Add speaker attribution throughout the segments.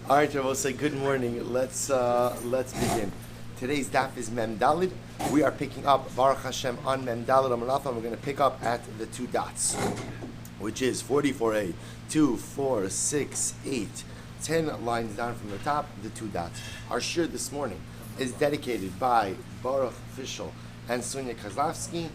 Speaker 1: All right, I will say good morning. Let's begin. Today's daf is Mem Dalid. We are picking up Baruch Hashem on Mem Dalid Amalath, and we're going to pick up at the two dots, which is 44a, 2, 4, 6, 8, 10 lines down from the top. The two dots. Our shir this morning is dedicated by Baruch Fischel and Sonia Kozlovsky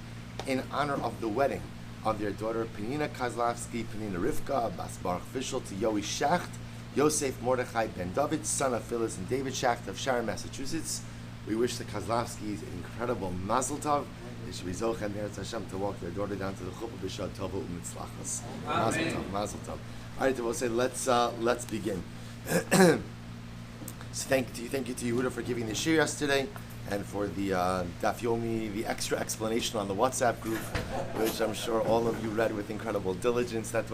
Speaker 1: in honor of the wedding of their daughter Penina Kozlovsky, Penina Rivka, Bas Baruch Fischel to Yoey Shacht, Yosef Mordechai Ben David, son of Phyllis and David Shacht of Sharon, Massachusetts. We wish the Kozlovskys incredible Mazel Tov. They should be Zoch and Eretz Hashem to walk their daughter down to the Chuppah B'Shad Tova U'Mitzlachas. Mazel Tov, Mazel Tov. All right, we'll say let's begin. So thank you to Yehuda for giving the shir yesterday, and for the Daf Yomi, the extra explanation on the WhatsApp group, which I'm sure all of you read with incredible diligence. That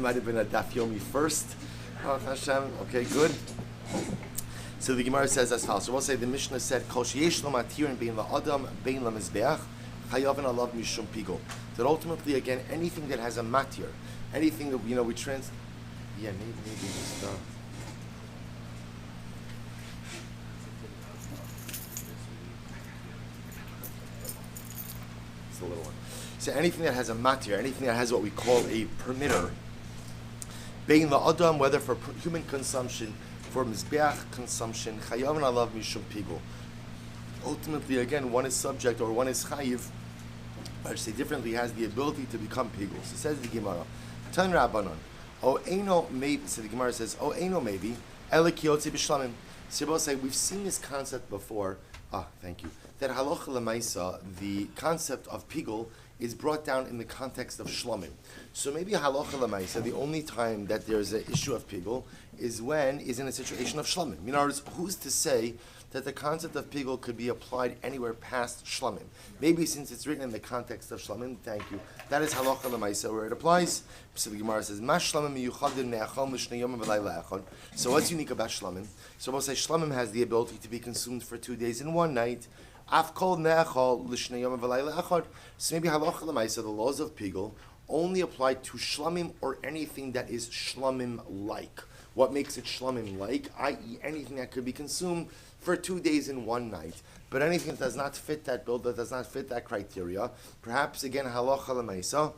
Speaker 1: might have been a Daf Yomi first. Oh, Hashem. Okay, good. So the Gemara says as follows. So we'll say the Mishnah said, "Kol sheyesh lo matirin bein la'adam bein lamizbeach chayav alav mishum pigul." That ultimately, again, anything that has a matir, anything that we maybe just. It's a little one. So anything that has a matir, anything that has what we call a permitter, bein la'adam, whether for human consumption, for mizbeach consumption, chayav alav mishum pigul. Ultimately, again, one is subject or one is chayiv, or to say differently, has the ability to become pigul. So says the Gemara, Tan Rabbanon, O Eino maybe. So the Gemara says, O Eino maybe, Elikiyotzi b'shlamim. So we'll say we've seen this concept before. Thank you. That halacha lemaisa, the concept of pigul, is brought down in the context of shlamim. So maybe halacha lemaisa, the only time that there's an issue of pigul is in a situation of shlamim. In other words, who's to say that the concept of pigul could be applied anywhere past shlamim? Maybe since it's written in the context of shlamim, thank you. That is halacha lemaisa where it applies. So the Gemara says, "Ma shlamim miyuchadim ne'achal l'shnei yomim v'layla echad." So what's unique about shlamim? So we'll say shlamim has the ability to be consumed for 2 days and 1 night. Af kol ne'achal l'shnei yomim v'layla echad. So maybe halacha lemaisa, the laws of pigul only apply to shlamim or anything that is shlamim-like. What makes it shlamim-like, i.e. anything that could be consumed for 2 days and 1 night. But anything that does not fit that bill, that does not fit that criteria, perhaps again halacha lemaisa,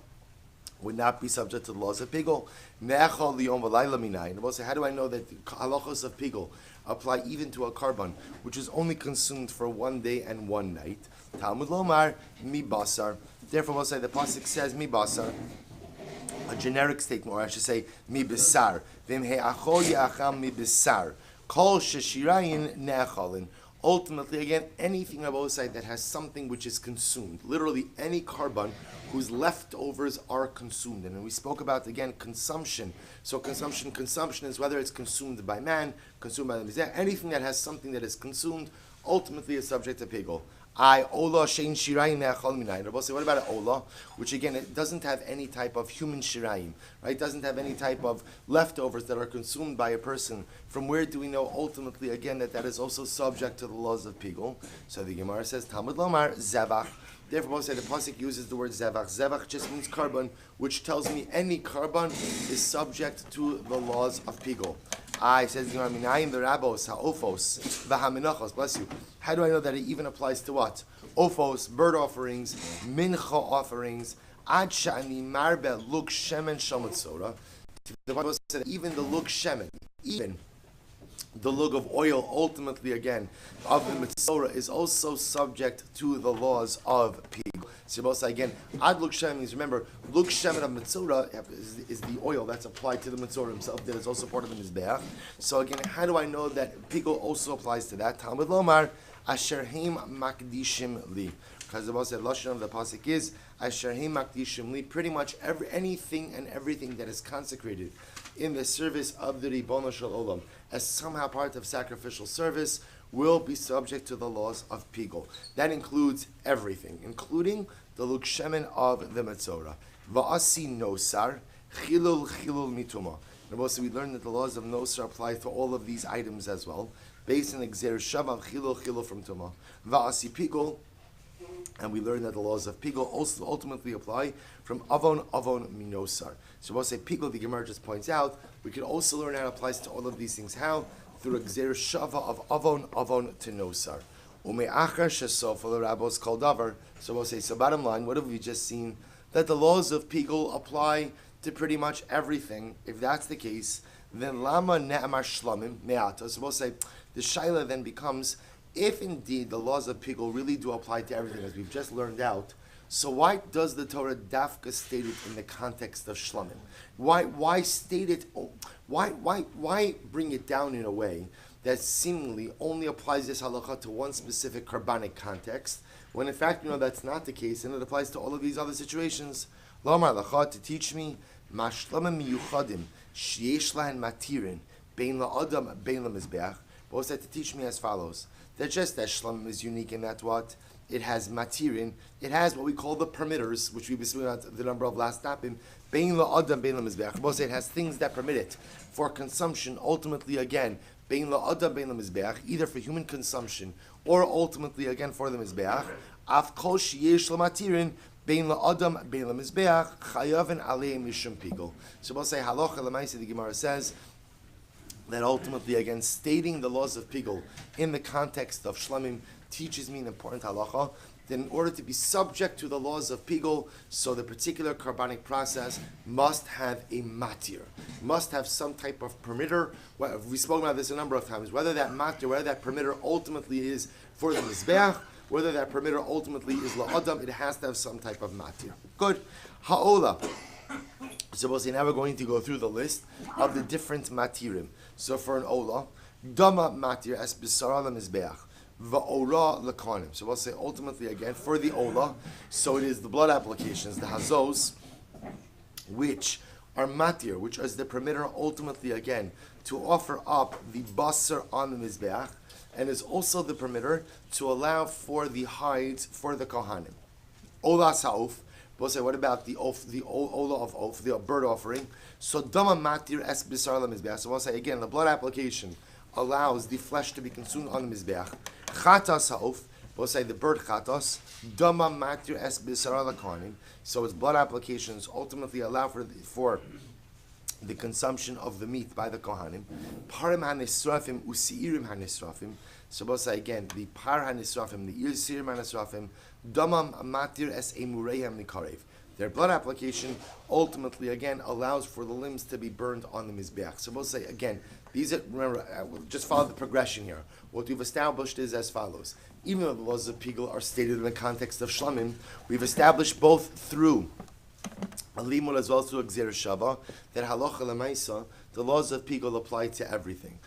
Speaker 1: would not be subject to the laws of pigul. Ne'achal liyom v'layla minayin. We'll say, how do I know that the halachos of pigul apply even to a carbon which is only consumed for 1 day and 1 night? Talmud lomar mi basar. Therefore, we'll say the pasuk says mi basar, a generic statement, or I should say mi besar. V'im he'achol ya'acham mi besar. Kol sheshirayin ne'achalin. Ultimately, again, anything of outside that has something which is consumed, literally any carbon whose leftovers are consumed. And we spoke about, again, consumption. So consumption is whether it's consumed by man, consumed by the mizeh, anything that has something that is consumed, ultimately is subject to pigul. Ola shein shirayim ne'achal minayin. Rabbi say, what about an ola? Which again, it doesn't have any type of human shirayim, right? It doesn't have any type of leftovers that are consumed by a person. From where do we know ultimately, again, that is also subject to the laws of pigul? So the Gemara says, Talmud lomar zevach. Therefore, we'll say the pasuk uses the word zevach. Zevach just means carbon, which tells me any carbon is subject to the laws of pigul. Says the Minayim the Rabos, ha'ofos, v'ha'minachos, bless you. How do I know that it even applies to what? Ofos, bird offerings, mincha offerings, ad sha'ani marbe lug shemen shamatzora. The Bible said even the lug shemen, even the lug of oil, ultimately again, of the mitzvah is also subject to the laws of pigul. So both say again, ad lug shemen means, remember, lug shemen of mitzvah is the oil that's applied to the mitzvah himself, that is also part of the mizbeach. So again, how do I know that pigul also applies to that? Talmud lomar, asher heim makdishim li. Because the both said, lashon of the pasuk is, asher heim makdishim li, pretty much anything and everything that is consecrated in the service of the Ribono Shel Olam as somehow part of sacrificial service will be subject to the laws of pigul. That includes everything, including the lug shemen of the metzora. Va'asi nosar chilul mituma. And also we learned that the laws of nosar apply to all of these items as well, based on the gzer shav of chilul from tuma. Va'asi pigul And we learned that the laws of Pigul also ultimately apply from Avon Minosar. So we'll say Pigul, the Gemara just points out, we can also learn how it applies to all of these things. How? Through a Gzer Shava of Avon to Nosar. Ume'achar shesofa l'rabos kol davar. So we'll say, so bottom line, what have we just seen? That the laws of Pigul apply to pretty much everything. If that's the case, then lama ne'amar shlamim me'ata. So we'll say, the shaila then becomes, if indeed the laws of Pigul really do apply to everything, as we've just learned out, so why does the Torah dafka state it in the context of shlamim? Why state it? Why bring it down in a way that seemingly only applies this halacha to one specific carbonic context, when in fact that's not the case, and it applies to all of these other situations? Lamar halacha, to teach me mashlamim miyuchadim sheyesh lahen matirin bein la'adam bein lamizbeach. Both said to teach me as follows: that just as shlamim is unique in that what it has matirin, it has what we call the permitters, which we've been speaking about the number of last tapim. Bein la'adam bein lamizbeach. Both say it has things that permit it for consumption. Ultimately, again, bein la'adam bein lamizbeach, either for human consumption or ultimately again for the mizbeach. Af kol sheyesh lamatirin bein la'adam bein lamizbeach chayaven aleim mishum pigul. So we'll say halacha l'maisa. The Gemara says that ultimately, again, stating the laws of Pigul in the context of Shlamim teaches me an important halacha, that in order to be subject to the laws of Pigul, so the particular carbonic process must have a matir, must have some type of permitter. We've spoken about this a number of times, whether that matir, whether that permitter ultimately is for the Mizbeach, whether that permitter ultimately is la'adam, it has to have some type of matir. Good. Ha'ola. So we'll say now we're going to go through the list of the different matirim. So for an ola, dama matir es b'sara lemizbeach, va'ora lekanim. So we'll say ultimately again for the ola, so it is the blood applications, the hazos, which are matir, which is the permitter ultimately again to offer up the basar on the mizbeach, and is also the permitter to allow for the hides for the kohanim. Ola sa'uf. We'll say, what about the ola of oaf, the bird offering? So dama matir es b'sar lemizbeach. So we'll say again, the blood application allows the flesh to be consumed on the mizbeach. Chatas ha'of. We'll say the bird chatas. Dama matir es b'sar lekanim. So its blood applications ultimately allow for the consumption of the meat by the kohanim. Parim hanisrafim usiirim hanisrafim. So we'll say again, the par hanisrafim, the isirim hanisrafim. Damam matir es emureihem nikarev. Their blood application ultimately again allows for the limbs to be burned on the mizbeach. So we'll say again, these are, remember, we'll just follow the progression here. What we've established is as follows: even though the laws of Pigul are stated in the context of Shlamim, we've established both through Alimul as well as through Gzer Shava that halacha lemaisa, the laws of Pigul apply to everything.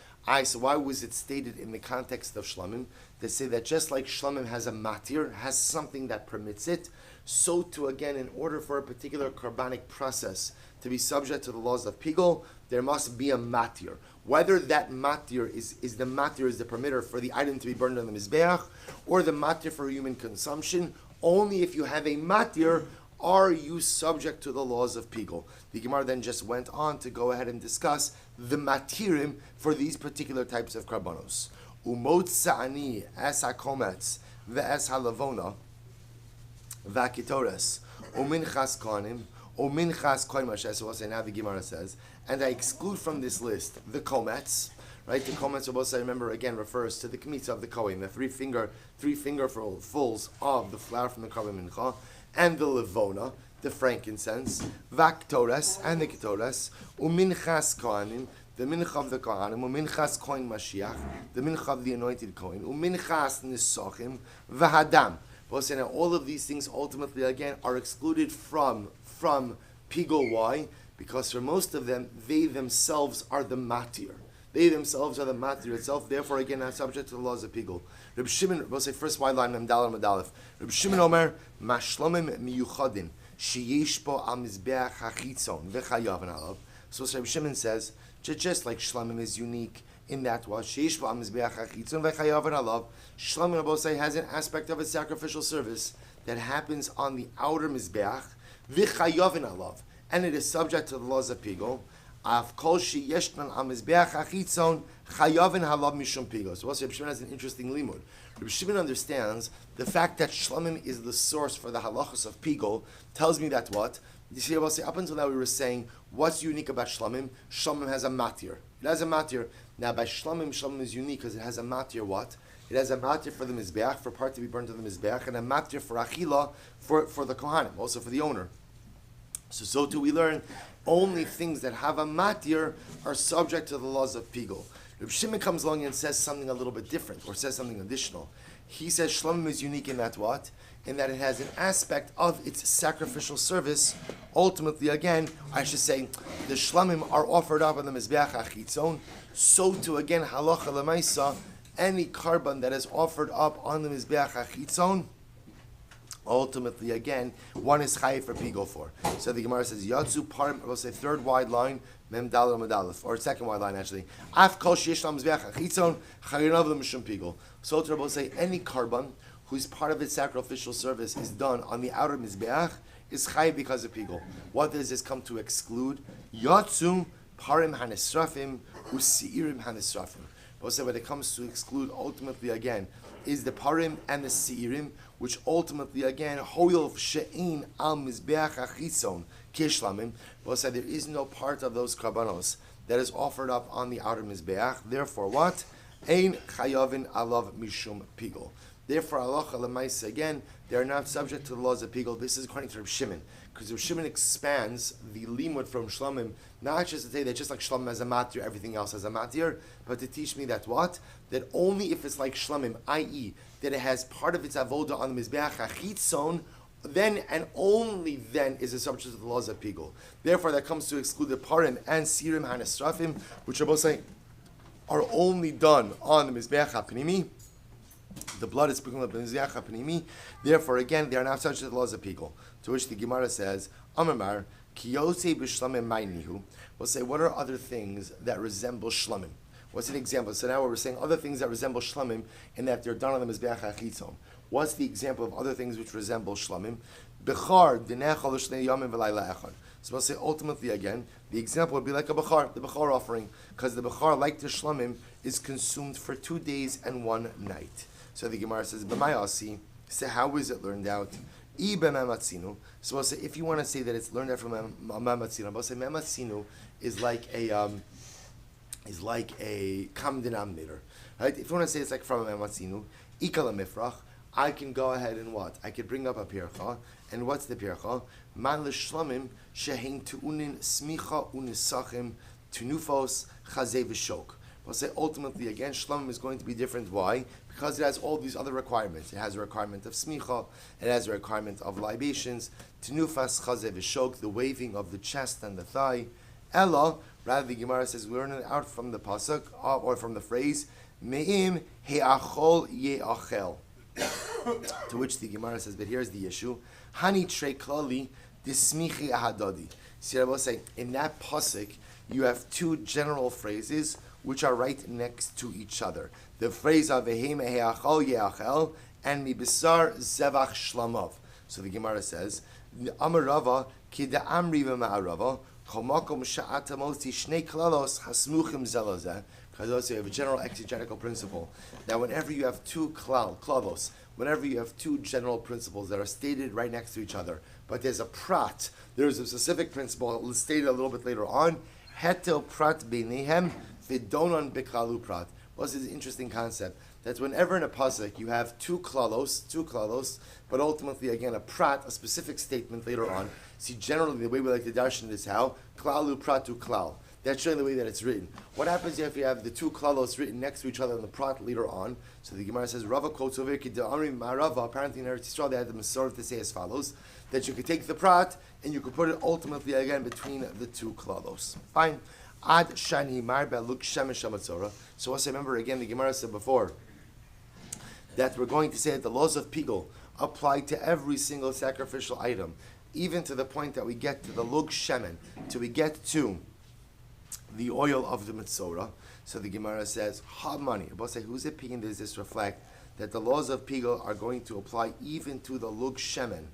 Speaker 1: So why was it stated in the context of Shlamim? They say that just like Shlamim has a matir, has something that permits it, so too again, in order for a particular carbonic process to be subject to the laws of Pigul, there must be a matir. Whether that matir is the permitter for the item to be burned on the mizbeach, or the matir for human consumption, only if you have a matir are you subject to the laws of Pigul. The Gemara then just went on to go ahead and discuss the matirim for these particular types of karbanos. Umot sa'ani es hakometz ve'es halavona va'kitores uminchas konim uminchas koim Hashem. So we'll say now the Gemara says, and I exclude from this list the kometz. Right, the kometz, we'll say, remember again, refers to the kmitza of the kohen, the three fingerfuls of the flour from the karban mincha, and the levona, the frankincense, vaktores, and the ketores, uminchas kohanim, the mincha of the kohanim, uminchas kohen Mashiach, the mincha of the anointed kohen, uminchas nisachim, vahadam. We'll say now all of these things ultimately again are excluded from Pigul. Why? Because for most of them, they themselves are the matir. They themselves are the matir itself, therefore again are subject to the laws of Pigul. Reb Shimon, we'll say first wide line, Memdal and Medalef. Reb Shimon Omer, Mashlomim miyuchadin, sheyesh po al mizbeach hachitzon, v'chayav alav. So Reb Shimon says, just like Shlamim is unique in that what sheyesh po al mizbeach hachitzon, v'chayav alav, Shlamim, we'll say, has an aspect of a sacrificial service that happens on the outer mizbeach, v'chayav alav, and it is subject to the laws of Pigul. Af kol she yeshnan al mizbeach achitzon chayavin halav mishum pigos. So also Rabbi Shimon has an interesting limud. Rabbi Shimon understands the fact that shlamim is the source for the halachos of pigol tells me that what? You see, I'll say up until now we were saying what's unique about shlamim? Shlamim has a matir. It has a matir. Now by shlamim, shlamim is unique because it has a matir what? It has a matir for the mizbeach, for part to be burned to the mizbeach, and a matir for achila, for the kohanim, also for the owner. So do we learn only things that have a matir are subject to the laws of pigol. Reb Shimon comes along and says something a little bit different, or says something additional. He says shlamim is unique in that what? In that it has an aspect of its sacrificial service. Ultimately, again, I should say, the shlamim are offered up on the mizbeach achitzon. So too, again, halacha lemaisa, any carbon that is offered up on the mizbeach achitzon, ultimately, again, one is chayiv for pigol for. So the Gemara says, Yatsu parim, we'll say third wide line, mem dalal medalef, or second wide line actually. Af kol sheyesh lam mizbeach achitzon, chayinav l'mishum pigol. So to we'll say any carbon whose part of its sacrificial service is done on the outer mizbeach is chayiv because of pigol. What does this come to exclude? Yatsu parim hanesrafim u'seirim hanesrafim. We'll say when it comes to exclude, ultimately again, is the parim and the seirim, which ultimately again hoyel she'in al mizbeach achitzon kishlamim. We'll say there is no part of those karbanos that is offered up on the outer mizbeach. Therefore, what? Ein chayavin alav mishum pigol. Therefore, halacha lemaisa again, they are not subject to the laws of pigol. This is according to Reb Shimon, because Reb Shimon expands the limud from shlamim, not just to say that just like shlamim has a matir, everything else has a matir, but to teach me that what? That only if it's like shlamim, i.e., that it has part of its avoda on the mizbeach achitzon, then and only then is it subject to the laws of pigol. Therefore, that comes to exclude the parim and sirim hanesrafim, which are both saying are only done on the mizbeach hapnimi. The blood is sprinkled up in the mizbeach hapnimi. Therefore, again, they are not subject to the laws of pigol. To which the Gemara says, Amar kiyosei b'shlamim ma'inihu. We'll say, what are other things that resemble shlamim? What's an example? So now we're saying other things that resemble shlamim in that they're done on the mizbeach achitzon. What's the example of other things which resemble shlamim? Bechar dinechal l'shnei yamim v'layla echad. So we'll say ultimately again, the example would be like a bechar, the bechar offering, because the bechar, like the shlamim, is consumed for 2 days and 1 night. So the Gemara says, b'mayasi. So how is it learned out? So we'll say, if you want to say that it's learned out from mematzinu, we'll say mematzinu is like a common denominator, right? If you want to say it's like from a mematzinu, ikala mifrach, I can go ahead and what? I could bring up a pircha, and what's the pircha? Man l'shlamim shehein tu'unin smicha unisachim tunufos chazei v'shok. We'll say ultimately again, shlamim is going to be different. Why? Because it has all these other requirements. It has a requirement of smicha, it has a requirement of libations, tenufas chazeh v'shok, the waving of the chest and the thigh. Ella, rather the Gemara says, we learn it out from the pasuk, or from the phrase, me'im he'achol ye'achel. To which the Gemara says, but here's the issue, hani trei klali dismichi ahadadi. See, I will say, in that pasuk, you have 2 general phrases which are right next to each other. The phrase of Vehim Heachal Yeachel and Mibisar Zevach Shlamov. So the Gemara says, Amarava Kida Amri V'Ma'arava Chomakom Sha'atamosti Shnei Klalos Hasmuchim Zelazeh. Because also you have a general exegetical principle that whenever you have 2 klalos, whenever you have 2 general principles that are stated right next to each other, but there's a prat, there's a specific principle stated a little bit later on, Hetel Prat Beinehem Vidonon Beklalu Prat. Well, this is an interesting concept. That's whenever in a pasuk you have 2 klalos, but ultimately again a prat, a specific statement later on. See, generally the way we like to darshan is how klalu pratu klal. That's showing the way that it's written. What happens if you have the 2 klalos written next to each other in the prat later on? So the Gemara says, Rava quotes over here, apparently in Eretz Yisrael they had the Masorah to say as follows, that you could take the prat and you could put it ultimately again between the 2 klalos. Fine. Ad shani marba luk shemesh hamatzorah. So also remember again, the Gemara said before that we're going to say that the laws of pigol apply to every single sacrificial item, even to the point that we get to the lug shemen, till we get to the oil of the mitzorah. So the Gemara says, ha money. About say, whose opinion does this reflect that the laws of pigol are going to apply even to the lug shemen,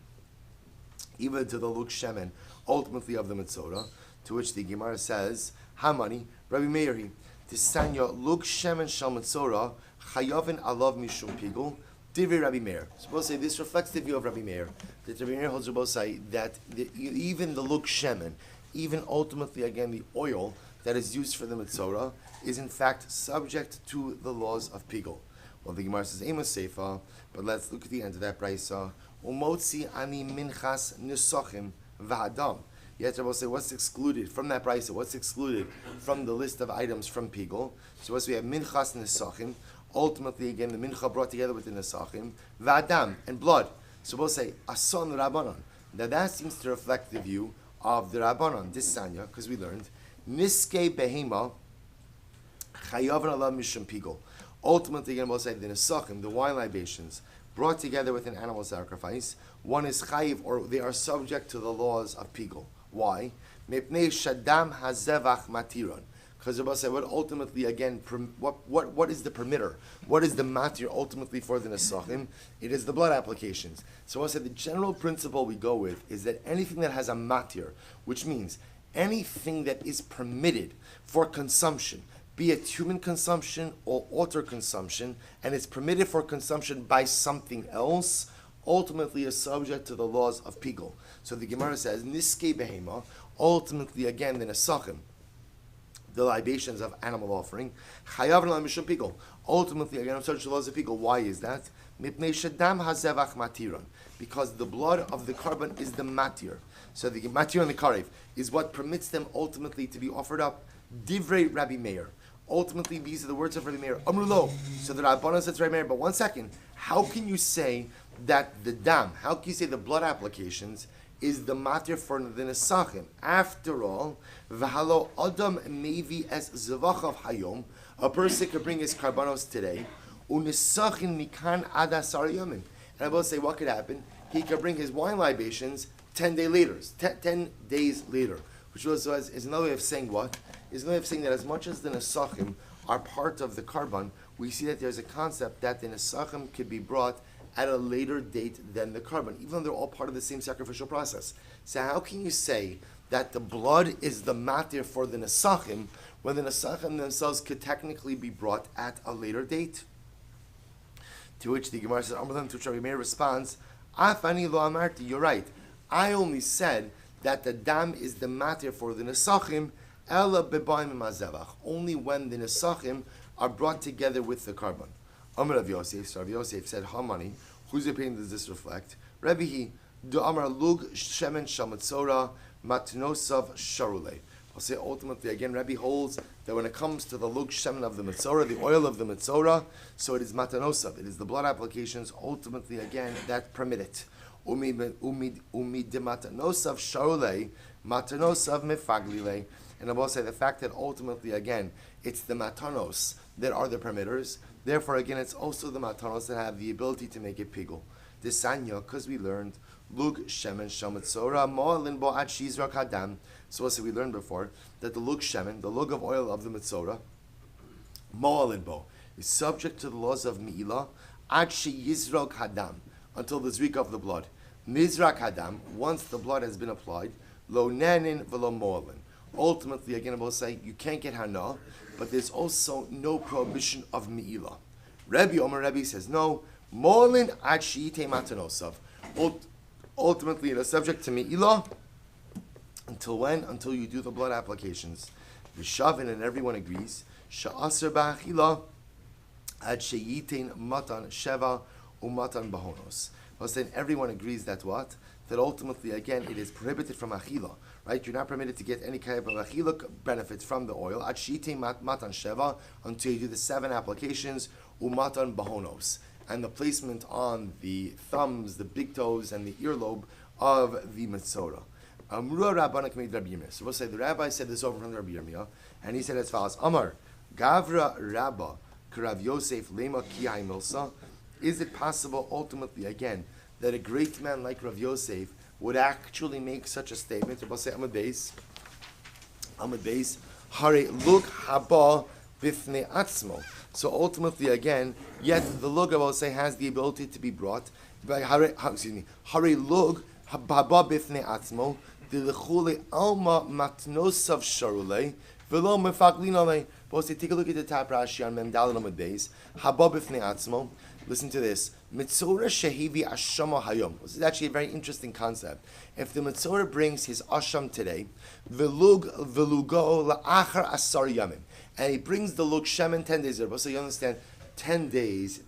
Speaker 1: ultimately of the mitzorah? To which the Gemara says, Hamani, Rabbi Meiri, Tisanya lug shemen shal metzora chayavin alav mishum pigul. Divrei Rabbi Meir. Suppose say this reflects the view of Rabbi Meir. That Rabbi Meir holds say that even the lug shemen, even ultimately again the oil that is used for the metzora, is in fact subject to the laws of pigul. Well, the Gemara says Amos Seifa, but let's look at the end of that brayso. Umotzi ani minchas nisachim v'adam. Yet I will say what's excluded from that brayso. What's excluded from the list of items from pigul? So as we have minchas nisachim. Ultimately, again, the mincha brought together with the nesachim, v'adam, and blood. So we'll say, ason rabbanon. Now that seems to reflect the view of the rabbanon, this sanya, because we learned, niske behema, chayavan alav mishum pigul. Ultimately, again, we'll say, the nesachim, the wine libations, brought together with an animal sacrifice, one is chayiv, or they are subject to the laws of pigul. Why? Mepnei shadam hazevach matiron. Because Rabbi said, what ultimately, again, what is the permitter? What is the matir ultimately for the nesachim? It is the blood applications. So I said the general principle we go with is that anything that has a matir, which means anything that is permitted for consumption, be it human consumption or altar consumption, and it's permitted for consumption by something else, ultimately is subject to the laws of pigul. So the Gemara says, niske behema, ultimately, again, the nesachim, the libations of animal offering, chayav la mishum pigul. Ultimately, again, I'm subject to the laws of pigul. Why is that? Mipnei shadam hazevach matiron. Because the blood of the carbon is the matir. So the matir and the karev is what permits them ultimately to be offered up. Divrei Rabbi Meir. Ultimately, these are the words of Rabbi Meir. Amru lo. So the Rabbanan says Rabbi Meir. But one second, how can you say that the dam? How can you say the blood applications is the matir for the nesachim? After all, v'halo adam mevi es zevachim hayom. A person could bring his karbanos today. Unesachin mikan adasar yamin. And I will say, what could happen? He could bring his wine libations 10 days later. 10 days later, which also is another way of saying what? Is another way of saying that as much as the nesachim are part of the carbon, we see that there's a concept that the nesachim could be brought at a later date than the carbon, even though they're all part of the same sacrificial process. So how can you say that the blood is the matir for the nesachim when the nesachim themselves could technically be brought at a later date? To which the Gemara says, Amr to Rabbi Meir responds, Afani lo amarti, you're right. I only said that the dam is the matir for the nesachim, ela bebaim mazevach, only when the nesachim are brought together with the carbon. Amar Rav Yosef, so Rav Yosef said, Hamani, whose opinion does this reflect? Rabbi, do Amar lug shemen shamatzora matnosav sharule. I'll say ultimately again, Rabbi holds that when it comes to the lug shemen of the metzora, the oil of the metzora, so it is matanosav, it is the blood applications ultimately again that permit it. Umid matanosav sharule, matanosav mefaglile. And I will say the fact that ultimately again, it's the matanos that are the permitters. Therefore, again, it's also the matanos that have the ability to make it pigul. This sanya, because we learned lug shemen shamatzora mo'alin bo ad shizrak hadam. So also we learned before that the lug shemen, the lug of oil of the metzora, mo'alin bo, is subject to the laws of mi'ilah ad sheyizrak hadam, until the zrika of the blood. Nizrak hadam, once the blood has been applied, lo nenin velo mo'alin. Ultimately, again, I will say you can't get hana, but there's also no prohibition of mi'ilah. Rabbi says no. Molin ad shiite matanosav. Ultimately, it is subject to mi'ilah until when? Until you do the blood applications. V'shavin, and everyone agrees. Sha'aser ba'achila ad sheyitin matan sheva umatan bahonos. I was saying everyone agrees that what? That ultimately, again, it is prohibited from achila. Right? You're not permitted to get any kind of achila benefits from the oil. Ad shite matan sheva, until you do the 7 applications, umatan bahonos, and the placement on the thumbs, the big toes, and the earlobe of the metzora. Amru rabbanak made Rabbi Yirmiyah. So we'll say the rabbi said this over from Rabbi Yirmiyah, and he said as follows: Amar Gavra Rabba Karav Yosef Lema Kiyai Milsa. Is it possible, ultimately, again, that a great man like Rav Yosef would actually make such a statement? We'll say Amud Beis, Hare Lug Haba Bifnei Atzmo. So ultimately, again, yet the lug, I will say, has the ability to be brought by Hare Lug Haba Bifnei Atzmo. Dilechule alma matnosav sharule velo mefaglin. But take a look at the top Rashi on Mem Daled Amud Beis. Haba b'fnei atzmo. Listen to this. Mitzora shehivi ashama hayom. This is actually a very interesting concept. If the Mitzora brings his asham today, velugo la'achar asar yamim, and he brings the lug shemen 10 days later. So you understand, 10 days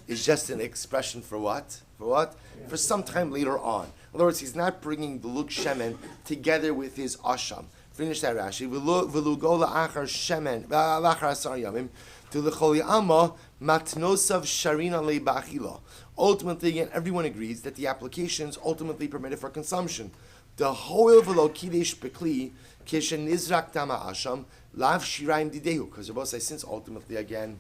Speaker 1: is just an expression for what? For what? Yeah. For some time later on. In other words, he's not bringing the lug shemen together with his asham. Finish that Rashi. Velugo la'achar shemen la'achar asar yamim to l'choli amma matnosav sharina le'ba'achila. Ultimately, again, everyone agrees that the application is ultimately permitted for consumption. The hoil v'lo kidesh bekli kishen nizrak tama asham lav shiraim didehu. Because Rabbi says, since ultimately, again,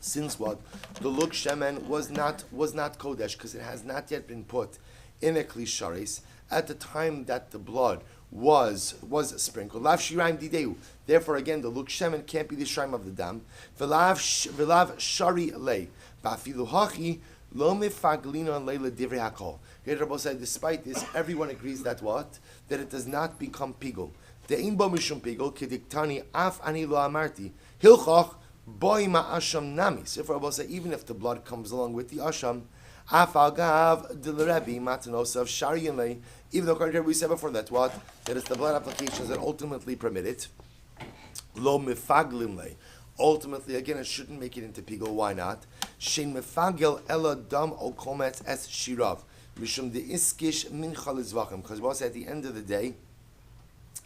Speaker 1: since what? The lug shemen was not kodesh, because it has not yet been put in a kli sharis at the time that the blood was sprinkled. Lav shiraim didehu. Therefore, again, the lug shemen can't be the shiraim of the dam. V'lav shari lei. Ba'afilu hachi lo mefaglina leila divrei hakol. Rabbi said, despite this, everyone agrees that what? That it does not become pigul. De'in bo mishum pigul kediktani af ani lo amarti hilchach boi ma'asham nami. So Rabbi said, even if the blood comes along with the asham, af agav dilrebi matanosav shari lei. Even though according to what we said before, that's what? That it's the blood applications that ultimately permit it. Lo mefaglim lei. Ultimately, again, it shouldn't make it into pigul. Why not? Shein mefagel ela dam o kometz es shirav mishum de iskish mincha lezvachim. Because boss, at the end of the day,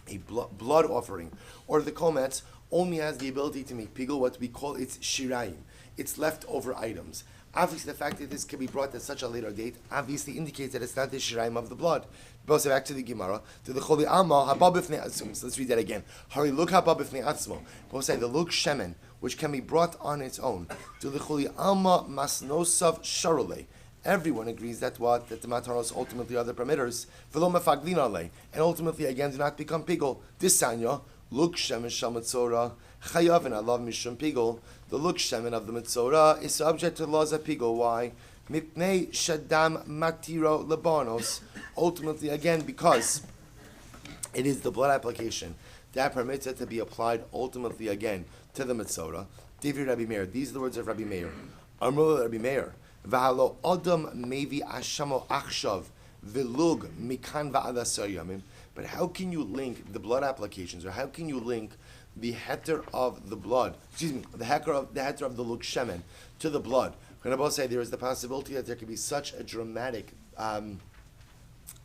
Speaker 1: a blood offering or the kometz only has the ability to make pigul, what we call its shirayim, its leftover items. Obviously, the fact that this can be brought at such a later date obviously indicates that it's not the shirayim of the blood. Both back to the Gemara, to the Choli Alma, Haba b'fnei atzmo. So let's read that again. Hari look Haba b'fnei atzmo. Both say the lug shemen, which can be brought on its own, to the Choli Alma masnosav sharule. Everyone agrees that what? That the mataros ultimately are the permitters. V'lo mefaglin ale. And ultimately, again, do not become pigul. This sanya, lug shemen shamatzora, chayav and alav mishum pigul. The lug shemen of the mitzora is subject to the laws of pigul. Why? Mipnei shadam matiro lebanos. Ultimately, again, because it is the blood application that permits it to be applied ultimately again to the mitzora. David Rabbi Meir. These are the words of Rabbi Meir. Amrul Rabbi Meir. V'halo adam mevi ashamo achshav v'lug mikan va'adasar yamim. But how can you link the blood applications, or how can you link the heter of the blood, the heter of the lug shemen to the blood? Can I both say there is the possibility that there could be such a dramatic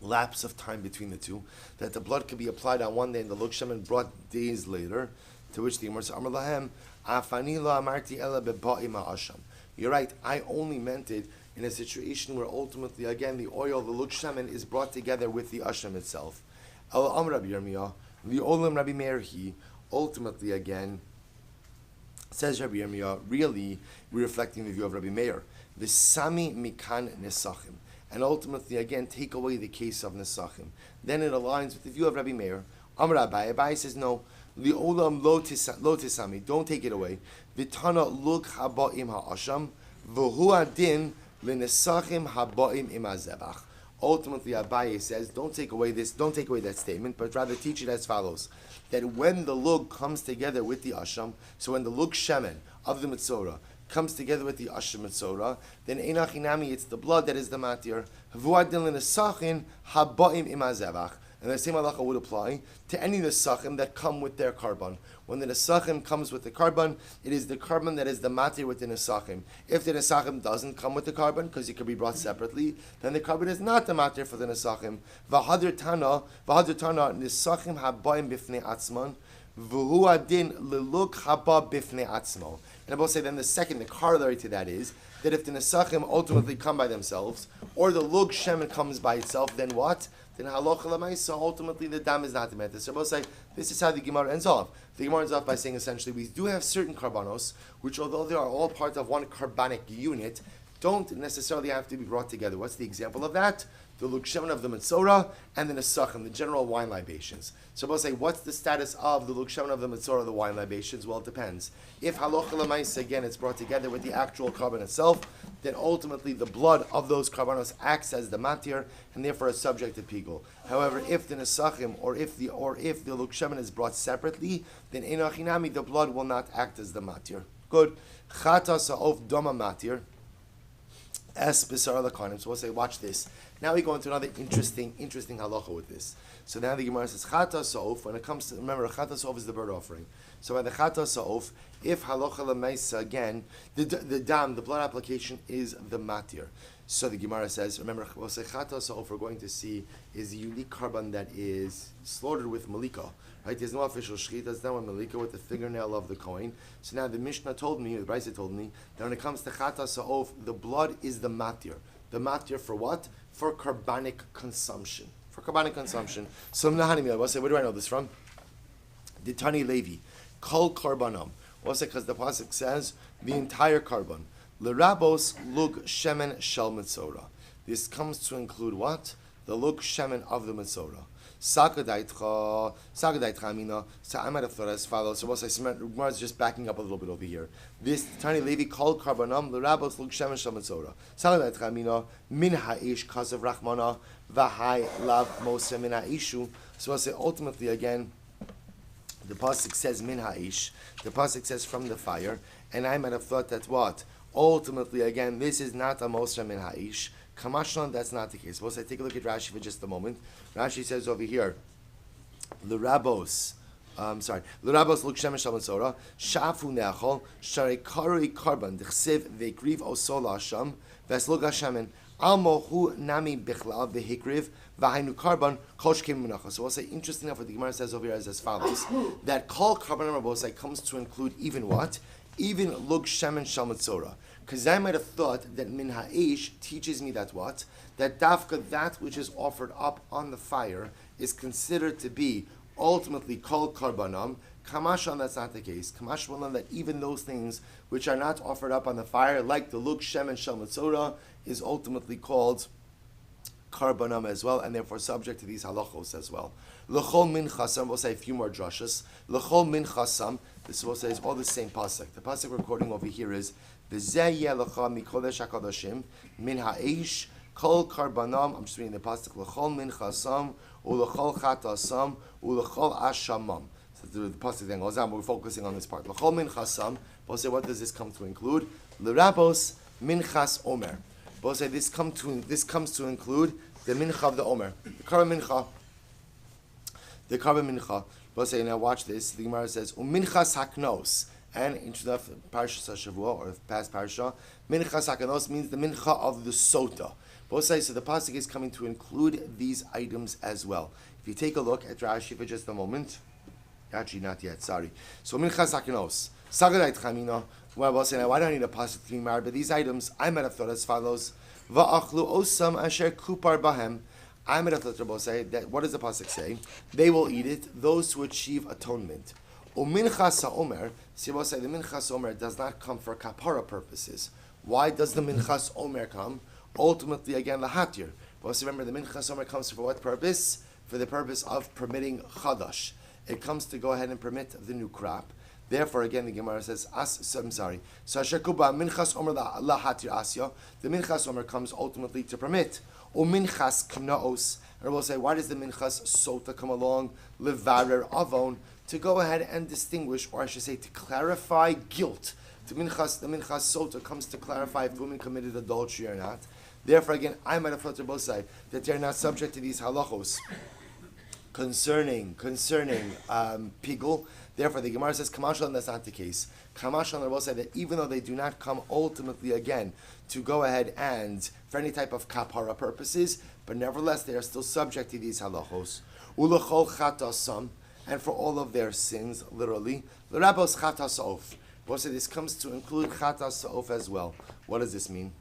Speaker 1: lapse of time between the two, that the blood could be applied on one day and the lug shemen brought days later, to which the Gemara says, Amar lahem, afani lo amarti ela beba'i ma'asham. You're right, I only meant it in a situation where ultimately, again, the oil, the lug shemen, is brought together with the asham itself. El Amr Rabbi Yirmiyah, the Olam Rabbi Meir, he ultimately, again, says Rabbi Yirmiyah, really, we're reflecting the view of Rabbi Meir. The Sami Mikan Nesachim. And ultimately, again, take away the case of Nesachim. Then it aligns with the view of Rabbi Meir. Amr Rabbi, Rabbi says, no, the Olam lo tisami, don't take it away. Vitana luk haba'im ha'asham, v'hu adin l'nesachim haba'im im ha'zevach. Ultimately, Abaye says, don't take away that statement, but rather teach it as follows: that when the lug comes together with the asham, so when the lug shemen of the mitzora comes together with the asham mitzora, then einachinami, it's the blood that is the matir. V'uadin l'nesachim haba'im im ha'zevach. And the same halacha would apply to any nesachim that come with their carbon. When the nesachim comes with the carbon, it is the carbon that is the matir with the nesachim. If the nesachim doesn't come with the carbon, because it could be brought separately, then the carbon is not the matir for the nesachim. V'hadir tana nesachim habayim bifnei atzman, v'hu adin leluk haba bifnei atzmo. And I will say then the corollary to that is that if the nesachim ultimately come by themselves, or the lug shemen comes by itself, then what? Then halacha l'maisa, ultimately the dam is not the matter. So we'll say this is how the Gemara ends off. The Gemara ends off by saying essentially we do have certain karbanos, which although they are all part of one carbonic unit, don't necessarily have to be brought together. What's the example of that? The lukshemen of the Metzora and the Nesachim, the general wine libations. So we'll say, what's the status of the lukshemen of the Metzora, the wine libations? Well, it depends. If halacha l'maisa, again, it's brought together with the actual carbon itself, then ultimately the blood of those carbonos acts as the matir, and therefore is subject to pigul. However, if the Nesachim or if the lukshemen is brought separately, then enochinami, the blood will not act as the matir. Good. Chata sa'of doma matir. Es b'sar l'karnim. So we'll say, watch this. Now we go into another interesting halacha with this. So now the Gemara says, chata sa'of, when it comes to, remember, chata sa'of is the bird offering. So by the chata sa'of, if halacha l'maisa, again, the dam, the blood application is the matir. So the Gemara says, remember, we'll say chata sa'of, we're going to see, is a unique carbon that is slaughtered with malika. Right? There's no official shechita, it's not with malika, with the fingernail of the kohen. So now the Mishnah told me, the Brisa told me, that when it comes to chata sa'of, the blood is the matir. The matir for what? For carbonic consumption. For carbonic consumption. So we'll say, where do I know this from? Ditani Levi. Kol karbanam. We'll say, because the pasuk says, the entire carbon. L'rabos lug shemen shel metzora. This comes to include what? The lug shemen of the metzora. Sakadaitcha amina. So I might have thought as follows. So we'll say, Gemara is just backing up a little bit over here. This tiny Levi called karbanam l'rabos lug shemen shel metzora. Sakadaitcha amina min ha'ish kasav rachmana v'hai lav moshe min ha'ishu. So we'll say ultimately again, the pasuk says min ha'ish. The pasuk says from the fire, and I might have thought that what? Ultimately, again, this is not a Moshe min ha'ish. Kamashlan, that's not the case. We'll say, take a look at Rashi for just a moment. Rashi says over here, L'rabos luk shemen shel metzora, shafu ne'achol, sharei karui karban, d'chsev ve'kriv osol hasham, v'eslug hashemen, al mohu nami bichlal v'hikriv, v'hainu karban, kol shkem menacha. So we'll say, interesting enough, what the Gemara says over here is as follows, that kol karban, we'll say, comes to include even what? Even lug shemen shel metzora. Because I might have thought that min ha'ish teaches me that what? That dafka, that which is offered up on the fire, is considered to be ultimately kol karbanam. Kamashon, that's not the case. Kamashon, that even those things which are not offered up on the fire, like the lug shemen shel metzora, is ultimately called karbanam as well, and therefore subject to these halachos as well. L'chol min chasam, we'll say a few more drushes. L'chol min chasam, this will say is all the same pasuk. The pasuk we're quoting over here is v'zeh yeh lecha mi kodesh hakadoshim min ha'eish kol karbanam. I'm just reading the pasuk. L'chol min chasam u'l'chol chatasam u'l'chol ashamam. So the pasuk then goes on. We're focusing on this part. L'chol min chasam. We'll say, what does this come to include? L'rabos minchas omer. We'll say this comes to include the mincha of the omer, the carbon mincha. The carbon mincha. We'll say, now watch this. The Gemara says, minchas haknos. And in the Parashas Hashavua, or past Parashah, minchas haknos means the mincha of the sota. We'll say, so the pasuk is coming to include these items as well. If you take a look at Rashi for just a moment, actually not yet, sorry. So minchas haknos. Sagadait chamina. Well, we'll say, now why do I need a pasuk to be married? But these items, I might have thought as follows. Va'achlu osam asher kupar bahem. I might have thought to say that, what does the pasuk say? They will eat it, those who achieve atonement. Uminchas ha'omer, see we'll say the minchas omer does not come for kapara purposes. Why does the minchas omer come? Ultimately, again, lahatir. But remember, the minchas omer comes for what purpose? For the purpose of permitting chadash. It comes to go ahead and permit the new crop. Therefore, again, the Gemara says, I'm sorry. So Hashakuba minchas omer lahatir asya. The minchas omer comes ultimately to permit. Or minchas knaos. And we'll say, why does the minchas sota come along? Levarer avon, to go ahead and distinguish, or I should say, to clarify guilt. The minchas sota comes to clarify if the woman committed adultery or not. Therefore, again, I might have thought to both sides that they're not subject to these halachos concerning pigul. Therefore, the Gemara says, Kamashal, that's not the case. Kamashal will say that even though they do not come ultimately again to go ahead and for any type of kapara purposes, but nevertheless they are still subject to these halachos. Ulachol chatasam, and for all of their sins, literally. L'rabos chatasof. We'll say this comes to include chatasof as well. What does this mean?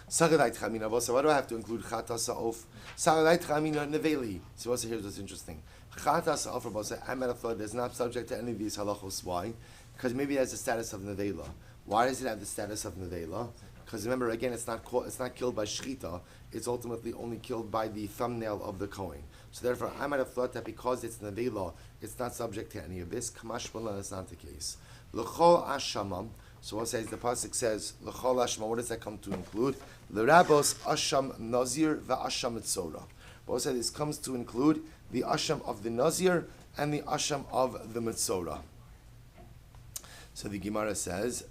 Speaker 1: Sagadait chamina. So why do I have to include chatasof? Sagadait chamina neveli. So also here's what's interesting. Chatas alpha, I might have thought it's not subject to any of these halachos. Why? Because maybe it has the status of nevela. Why does it have the status of nevela? Because remember, again, it's not killed by shchita. It's ultimately only killed by the thumbnail of the kohen. So therefore, I might have thought that because it's nevela, it's not subject to any of this. Kamash Shmuel, that's not the case. L'chol ashamam. So what says the pasuk says l'chol asham? What does that come to include? L'rabos asham nazir va'asham mitzora. What says this comes to include the asham of the nazir and the asham of the mitzora. So the Gemara says.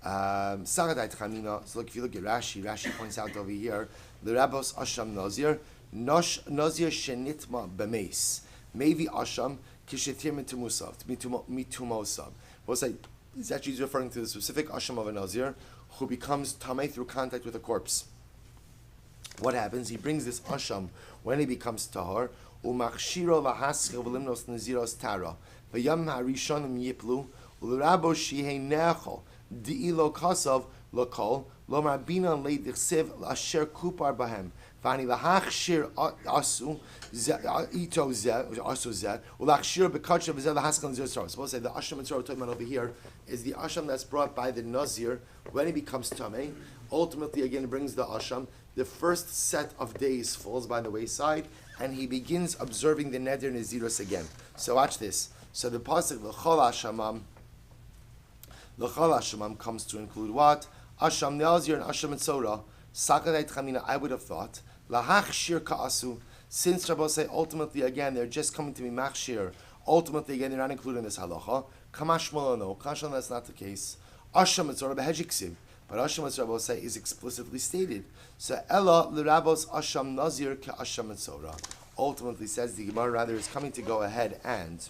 Speaker 1: Sagadai Tchamina. So look, if you look at Rashi points out over here l'rabos asham nazir nazir shenitma b'meis maybe asham kishetir mitumosav. What's that? He's actually referring to the specific asham of a nazir who becomes tamei through contact with a corpse. What happens? He brings this asham when he becomes tahor. Umachshiro v'haskil v'limnos naziros tara v'yam harishonim yiplu u'lerabo shihei nechol di'ilo kasav lokol lo marbinan leidichsev asher kupar bahem. Vani lahachshir asu ito zeh asu zeh ulachshir bekachah v'zeh lahaskan zeh tzara. Suppose say the asham and tzara we're talking about over here is the asham that's brought by the nazir when he becomes tamei. Ultimately, again, it brings the asham. The first set of days falls by the wayside, and he begins observing the neder nazirus again. So watch this. So the pasuk l'chol ashamam comes to include what? Asham nazir and asham tzora. Sakadai Tchamina, I would have thought, lahachshir ka'asu, since Rabbi say ultimately again they're just coming to be machshir, ultimately again they're not included in this halacha. Kamash no, Kashon, that's not the case. Asham etzora behejiksiv, but asham etzora Rabbi say is explicitly stated. So ella l'rabos asham nazir ka'asham etzora. Ultimately says the Gemara rather is coming to go ahead and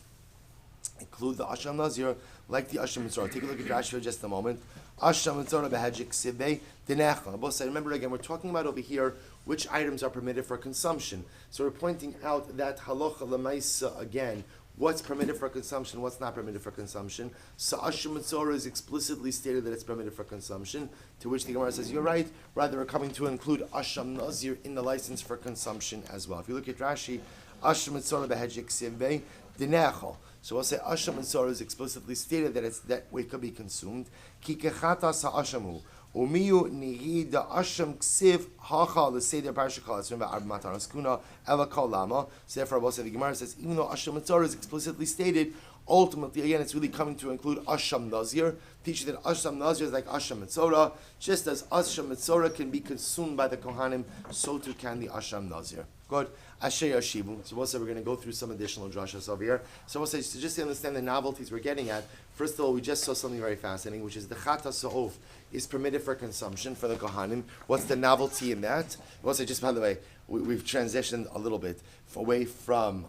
Speaker 1: include the asham nazir like the asham etzora. Take a look at Rashi for just a moment. Asham etzora behedjik sibei dinechla. Both say, remember again, we're talking about over here which items are permitted for consumption. So we're pointing out that halacha lemaisa again. What's permitted for consumption? What's not permitted for consumption? So asham etzora is explicitly stated that it's permitted for consumption. To which the Gemara says, you're right. Rather, we're coming to include asham nazir in the license for consumption as well. If you look at Rashi, asham etzora behedjik sibei dinechla. So we'll say asham and tzara is explicitly stated that it's that way it could be consumed. Ki kechatas ha'ashamu umiyu nihi da asham ksiv hacha l'seder parashakal. It's remember arba matanos kuna ela kol lama. So therefore, we'll say the Gemara says even though asham and tzara is explicitly stated, ultimately again it's really coming to include asham nazir. Teaching that asham nazir is like asham and tzara, just as asham and tzara can be consumed by the kohanim, so too can the asham nazir. Good. Asher Yashivu. So we'll say we're going to go through some additional drashas over here. So we'll say, so just to understand the novelties we're getting at, first of all, we just saw something very fascinating, which is the chata sa'of is permitted for consumption for the kohanim. What's the novelty in that? We'll say, just by the way, we've transitioned a little bit away from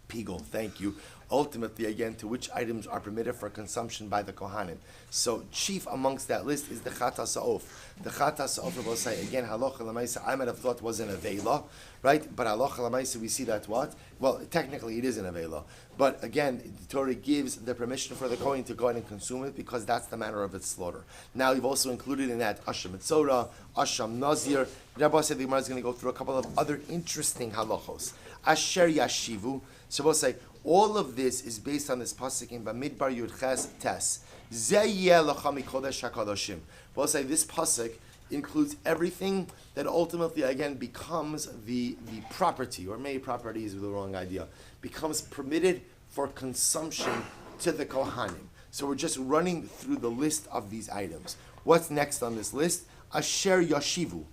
Speaker 1: Pigel. Thank you. Ultimately, again, to which items are permitted for consumption by the kohanim. So, chief amongst that list is the chata sa'of. The chata sa'of, we'll say, again, halacha l'maisa, I might have thought was an avela, right? But halacha l'maisa, we see that what? Well, technically it is an avela. But again, the Torah gives the permission for the kohen to go ahead and consume it because that's the manner of its slaughter. Now, you've also included in that asham etzora, asham nazir. Rabbi said the Gemara is going to go through a couple of other interesting halachos. Asher yashivu. So we'll say, all of this is based on this pasuk in Bamidbar Yud Ches Tes. Zeyeh l'chami kodesh hakadoshim. We'll say this pasuk includes everything that ultimately again becomes the property, or maybe property is the wrong idea, becomes permitted for consumption to the kohanim. So we're just running through the list of these items. What's next on this list? Asher yashivu.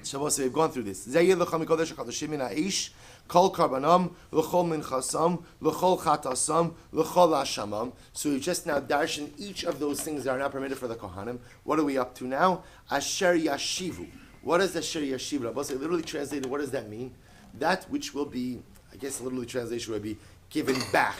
Speaker 1: So we'll say we've gone through this. Zeyeh l'chami kodesh hakadoshim min ha'ish. Kol karbanam, l'chol minchasam, l'chol chatasam, l'chol ashamam. So we just now darshan each of those things that are not permitted for the kohanim. What are we up to now? Asher yashivu. What is Asher yashivu? Rabbi say literally translated, what does that mean? That which will be, I guess literally translation would be given back.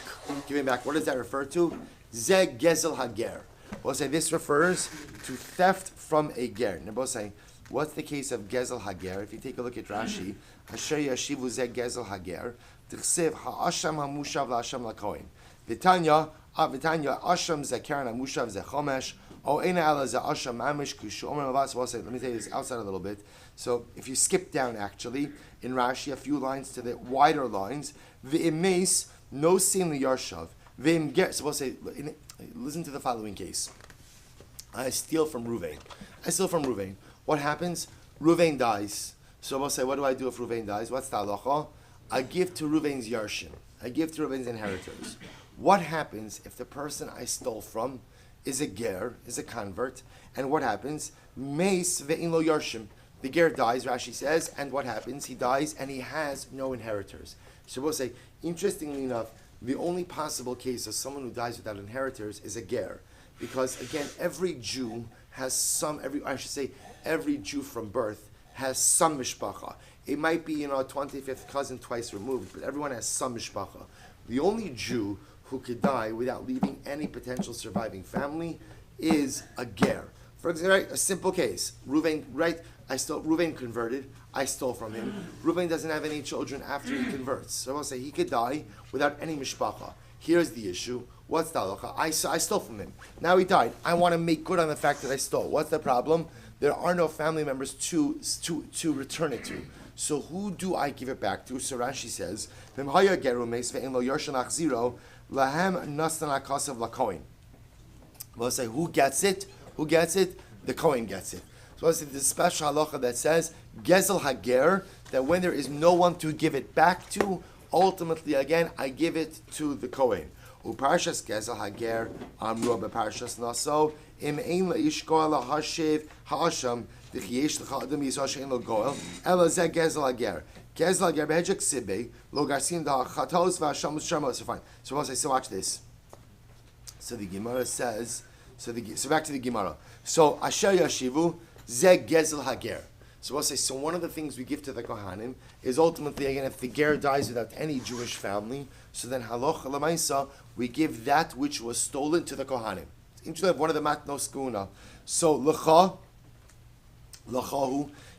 Speaker 1: Given back. What does that refer to? Ze gezel hager. We'll say this refers to theft from a ger. Rabbi say, what's the case of gezel hager? If you take a look at Rashi, Asher yashivu ze gezel hager, t'chsev ha'asham ha'mushav la'asham la'kohen. V'tanya asham ze keren ha'mushav ze chomesh, o ena ala ze asham mamish kushu omer avas. Well, let me tell you this outside a little bit. So if you skip down actually, in Rashi, a few lines to the wider lines, v'imeis no sin liyarshav, v'im ger. So we'll say, listen to the following case. I steal from Ruvain. What happens? Ruvain dies. So we'll say, what do I do if Ruvain dies? What's the halacha? I give to Ruvain's yarshim. I give to Ruvain's inheritors. What happens if the person I stole from is a ger, is a convert? And what happens? Meis ve'in lo yarshim. The ger dies, Rashi says, and what happens? He dies and he has no inheritors. So we'll say, interestingly enough, the only possible case of someone who dies without inheritors is a ger. Because again, every Jew has every Jew from birth has some mishpacha. It might be, 25th cousin twice removed, but everyone has some mishpacha. The only Jew who could die without leaving any potential surviving family is a ger. For example, right, a simple case. Reuven, right? Reuven converted. I stole from him. Reuven doesn't have any children after he converts. So I'll say he could die without any mishpacha. Here's the issue. What's the halacha? I stole from him. Now he died. I want to make good on the fact that I stole. What's the problem? There are no family members to return it to. So who do I give it back to? So Rashi says, we'll say, who gets it? Who gets it? The Kohen gets it. So we'll say the special halacha that says, Gezel Hager, that when there is no one to give it back to, ultimately again, I give it to the Kohen. Uparshas Gezel Hager, Amru beParshas Naso, Im Ein LaIshkoa LaHashiv HaAsham, D'Chiesh LaChadam Yisrael Shein Lo Goel, Ela Zeh Gezel Hager. Gezel Hager Behedjek Sibbe, Lo Garsin Da Chatos VaHasham Shama. So fine. So we'll say, so watch this. So the Gemara says, so back to the Gemara. So Asher Yashivu, Zeh Gezel Hager. So we'll say, so one of the things we give to the Kohanim is ultimately, again, if the ger dies without any Jewish family, so then halocha l'maisa, we give that which was stolen to the Kohanim. It's interesting, one of the matnos kuna. So l'chahu,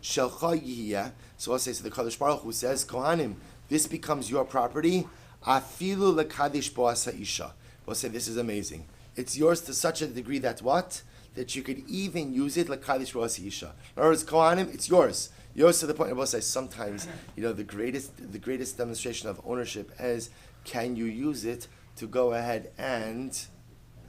Speaker 1: shelcha yihiyah. So I'll say, so the Kadosh Baruch Hu says, Kohanim, this becomes your property, afilu lekadish boas ha'isha. We'll say, this is amazing. It's yours to such a degree that what? That you could even use it like Kaddish Rosh Isha. In other words, Kohanim, it's yours. Yours to the point, I will say sometimes, the greatest demonstration of ownership is, can you use it to go ahead and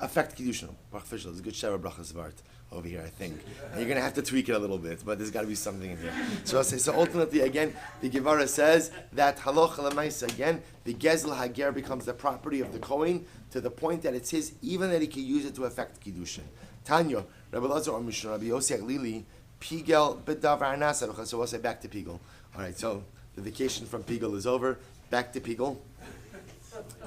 Speaker 1: affect Kiddushin? Baruch Fischel, there's a good Sheva Brachas Vart over here, I think. And you're going to have to tweak it a little bit, but there's got to be something in here. So I'll say, so ultimately, again, the Gemara says that halocha l'maisa, again, the Gezel Hager becomes the property of the Kohen to the point that it's his, even that he can use it to affect Kiddushin. Tanya, Rabbi Lazar or Mishnah, Rabbi Yossi Aglili, Pigel Bedavar Nasa. So we'll say back to Pigel. All right, so the vacation from Pigel is over. Back to Pigel.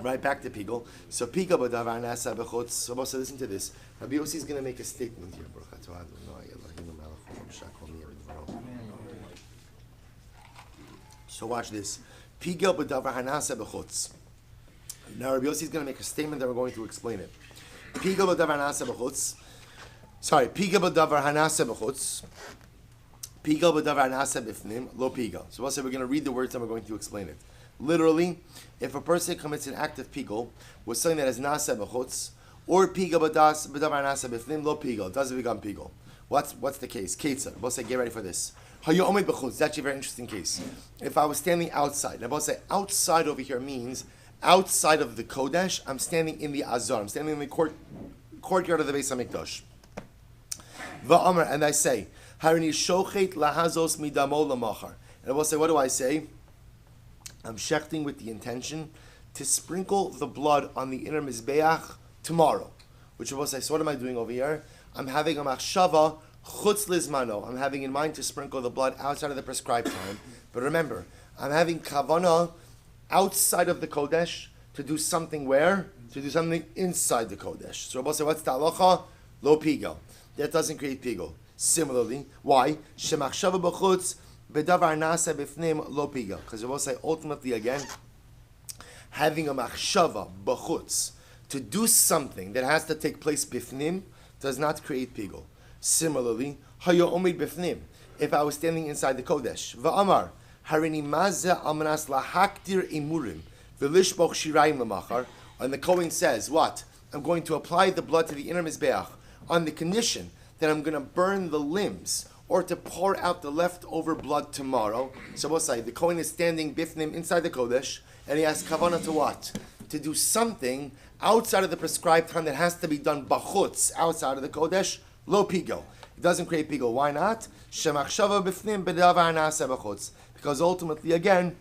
Speaker 1: Right, back to Pigel. So Pigel Bedavar Nasa Bechutz. So we'll say, listen to this. Rabbi Yossi is going to make a statement here. So watch this. Pigel Bedavar Nasa Bechutz. Now Rabbi Yossi is going to make a statement that we're going to explain it. Pigel Bedavar Nasa Bechutz. Pigel b'davar hanasa b'chutz. Pigel b'davar hanasa b'fnim, lo pigel. So we'll say we're going to read the words and we're going to explain it. Literally, if a person commits an act of pigel with something that is nasa b'chutz, or pigel b'davar hanasa b'fnim, lo pigel, it doesn't become pigel. What's the case? Ketzah. We'll say, get ready for this. Hayomed b'chutz. It's actually a very interesting case. If I was standing outside, and we'll say outside over here means outside of the kodesh, I'm standing in the azar. I'm standing in the courtyard of the Beis Hamikdash. Va'amar, and I say, Harini shochet lahazos midamo lamachar. And I will say, what do I say? I'm shechting with the intention to sprinkle the blood on the inner mizbeach tomorrow. Which I will say, so what am I doing over here? I'm having a machshava chutz lizmano. I'm having in mind to sprinkle the blood outside of the prescribed time. But remember, I'm having kavanah outside of the kodesh to do something where? To do something inside the kodesh. So I will say, what's the halacha? Lo pigel. That doesn't create pigel. Similarly, why? Shemachshava b'chutz bedavar nasa b'fnim lo pigel. Because I will say ultimately again, having a machshava b'chutz to do something that has to take place b'fnim does not create pigel. Similarly, hayo omid b'fnim. If I was standing inside the kodesh, va'amar harini mazeh almanas lahakdir imurim v'lishboch shirayim lemachar, and the Kohen says, what? I'm going to apply the blood to the inner mizbeach on the condition that I'm going to burn the limbs or to pour out the leftover blood tomorrow. So we'll say the Kohen is standing bifnim inside the kodesh, and he has kavanah to what? To do something outside of the prescribed time that has to be done bachutz, outside of the kodesh, Lo pigel. It doesn't create pigel. Why not? Shemachshava b'fnim b'davar na'aseh b'chutz. Because ultimately, again,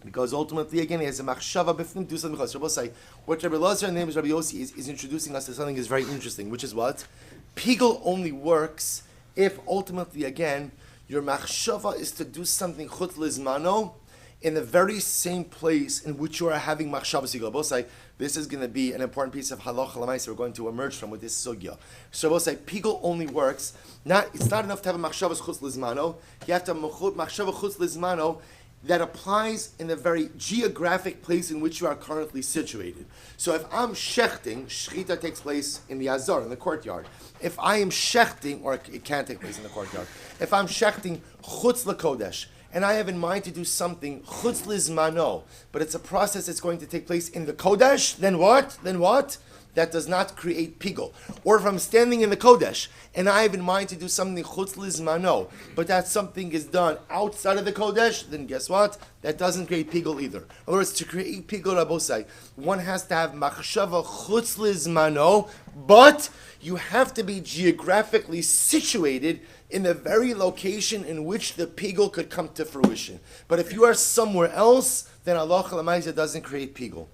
Speaker 1: he has a machshava b'fnim, do something. Rabbi say, what Rabbi Lazar, name is Rabbi Yossi, is introducing us to something is very interesting, which is what? Pigel only works if ultimately, again, your machshava is to do something chutz lizmano in the very same place in which you are having machshava sigla. Rabbi say, this is going to be an important piece of halacha l'maisa we're going to emerge from with this sugya. So Rabbi say, pigel only works, it's not enough to have a machshava chutz lizmano, you have to have machshava chutz lizmano that applies in the very geographic place in which you are currently situated. So if I'm shechting, shechita takes place in the azar, in the courtyard. If I am shechting, or it can't take place in the courtyard, if I'm shechting chutz l'kodesh, and I have in mind to do something chutz lizmano, but it's a process that's going to take place in the kodesh, then what? That does not create pigel. Or if I'm standing in the kodesh and I have in mind to do something chutz lizmano, but that something is done outside of the kodesh, then guess what? That doesn't create pigel either. In other words, to create pigel, Rabosai, one has to have machshava chutz lizmano, but you have to be geographically situated in the very location in which the pigel could come to fruition. But if you are somewhere else, then Allah Chalamayza doesn't create pigel.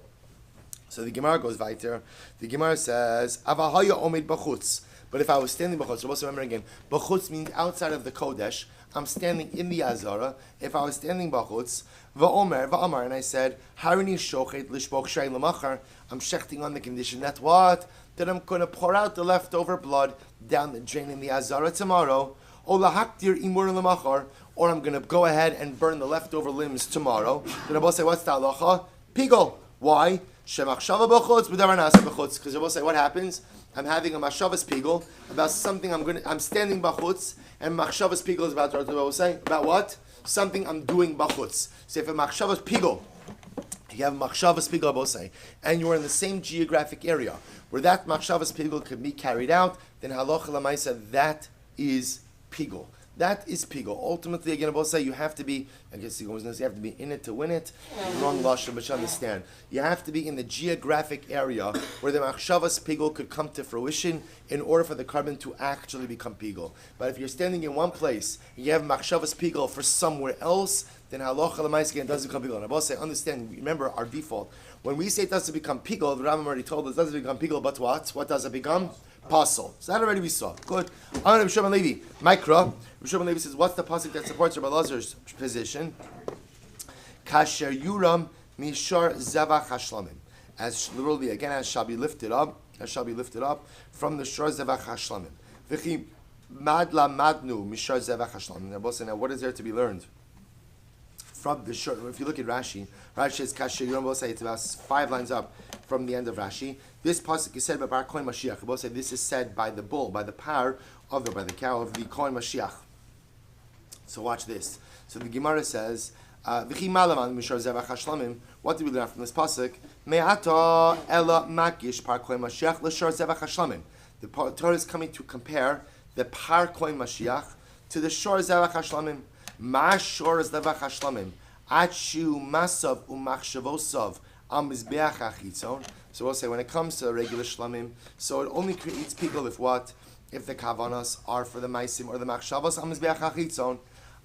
Speaker 1: So the Gemara goes weiter. The Gemara says, "Avahaya omid b'chutz." But if I was standing b'chutz, also remember again, b'chutz means outside of the kodesh. I'm standing in the azara. If I was standing b'chutz, va'amar, and I said, "Harini shochet lishboch shay lemachar." I'm shechting on the condition that what? That I'm going to pour out the leftover blood down the drain in the azara tomorrow. O lahaktir imur lemachar, or I'm going to go ahead and burn the leftover limbs tomorrow. Then Rabbi say, what's the halacha? Pigel. Why? Shemachshava b'chutz b'davar na'aseh b'chutz. Because Rabbi say, what happens? I'm having a machshavas pigel about something I'm standing b'chutz, and machshavas pigel is about what? Something I'm doing b'chutz. So if a machshavas pigel, you have machshavas pigel b'osei, and you are in the same geographic area where that machshavas pigel can be carried out, then halacha l'maisa, that is pigel. That is pigel. Ultimately, again, I'll say you have to be, I guess you have to be in it to win it. Wrong lashon, but you understand. You have to be in the geographic area where the machshavas pigel could come to fruition in order for the carbon to actually become pigel. But if you're standing in one place and you have machshavas pigel for somewhere else, then halacha l'maisa again doesn't become pigel. And I will say, understand, remember our default. When we say it doesn't become pigel, the Rambam already told us it doesn't become pigel, but what? What does it become? Pasul. So that already we saw. Good. On Rabbi Shimon Levi, Mikra. Rabbi Shimon Levi says, what's the pasuk that supports Rabbi Lazar's position? Kasher yuram mishar zevach hashlamim. As literally again, as shall be lifted up from the shor zevach hashlamim. V'chi madla madnu mishar zevach hashlamim. Now, what is there to be learned from the shor? If you look at Rashi says kasher yuram. We'll say it's about 5 lines up from the end of Rashi. This pasuk is said by Bar Kohen Mashiach. We'll say this is said by the bull, by the cow of the Kohen Mashiach. So watch this. So the Gemara says, "V'chi malaman mishar zevach hashlamim." What do we learn from this pasuk? Me'ata ela makish par Kohen Mashiach l'shar zevach hashlamim. The Torah is coming to compare the par Kohen Mashiach to the shor zevach hashlamim. Ma shor zevach hashlamim achu masav umachshavosav am mizbeach hachitzon. So we'll say when it comes to regular shlamim, so it only creates pigel if what? If the kavanas are for the maisim or the machshavos am mizbeach hachitzon.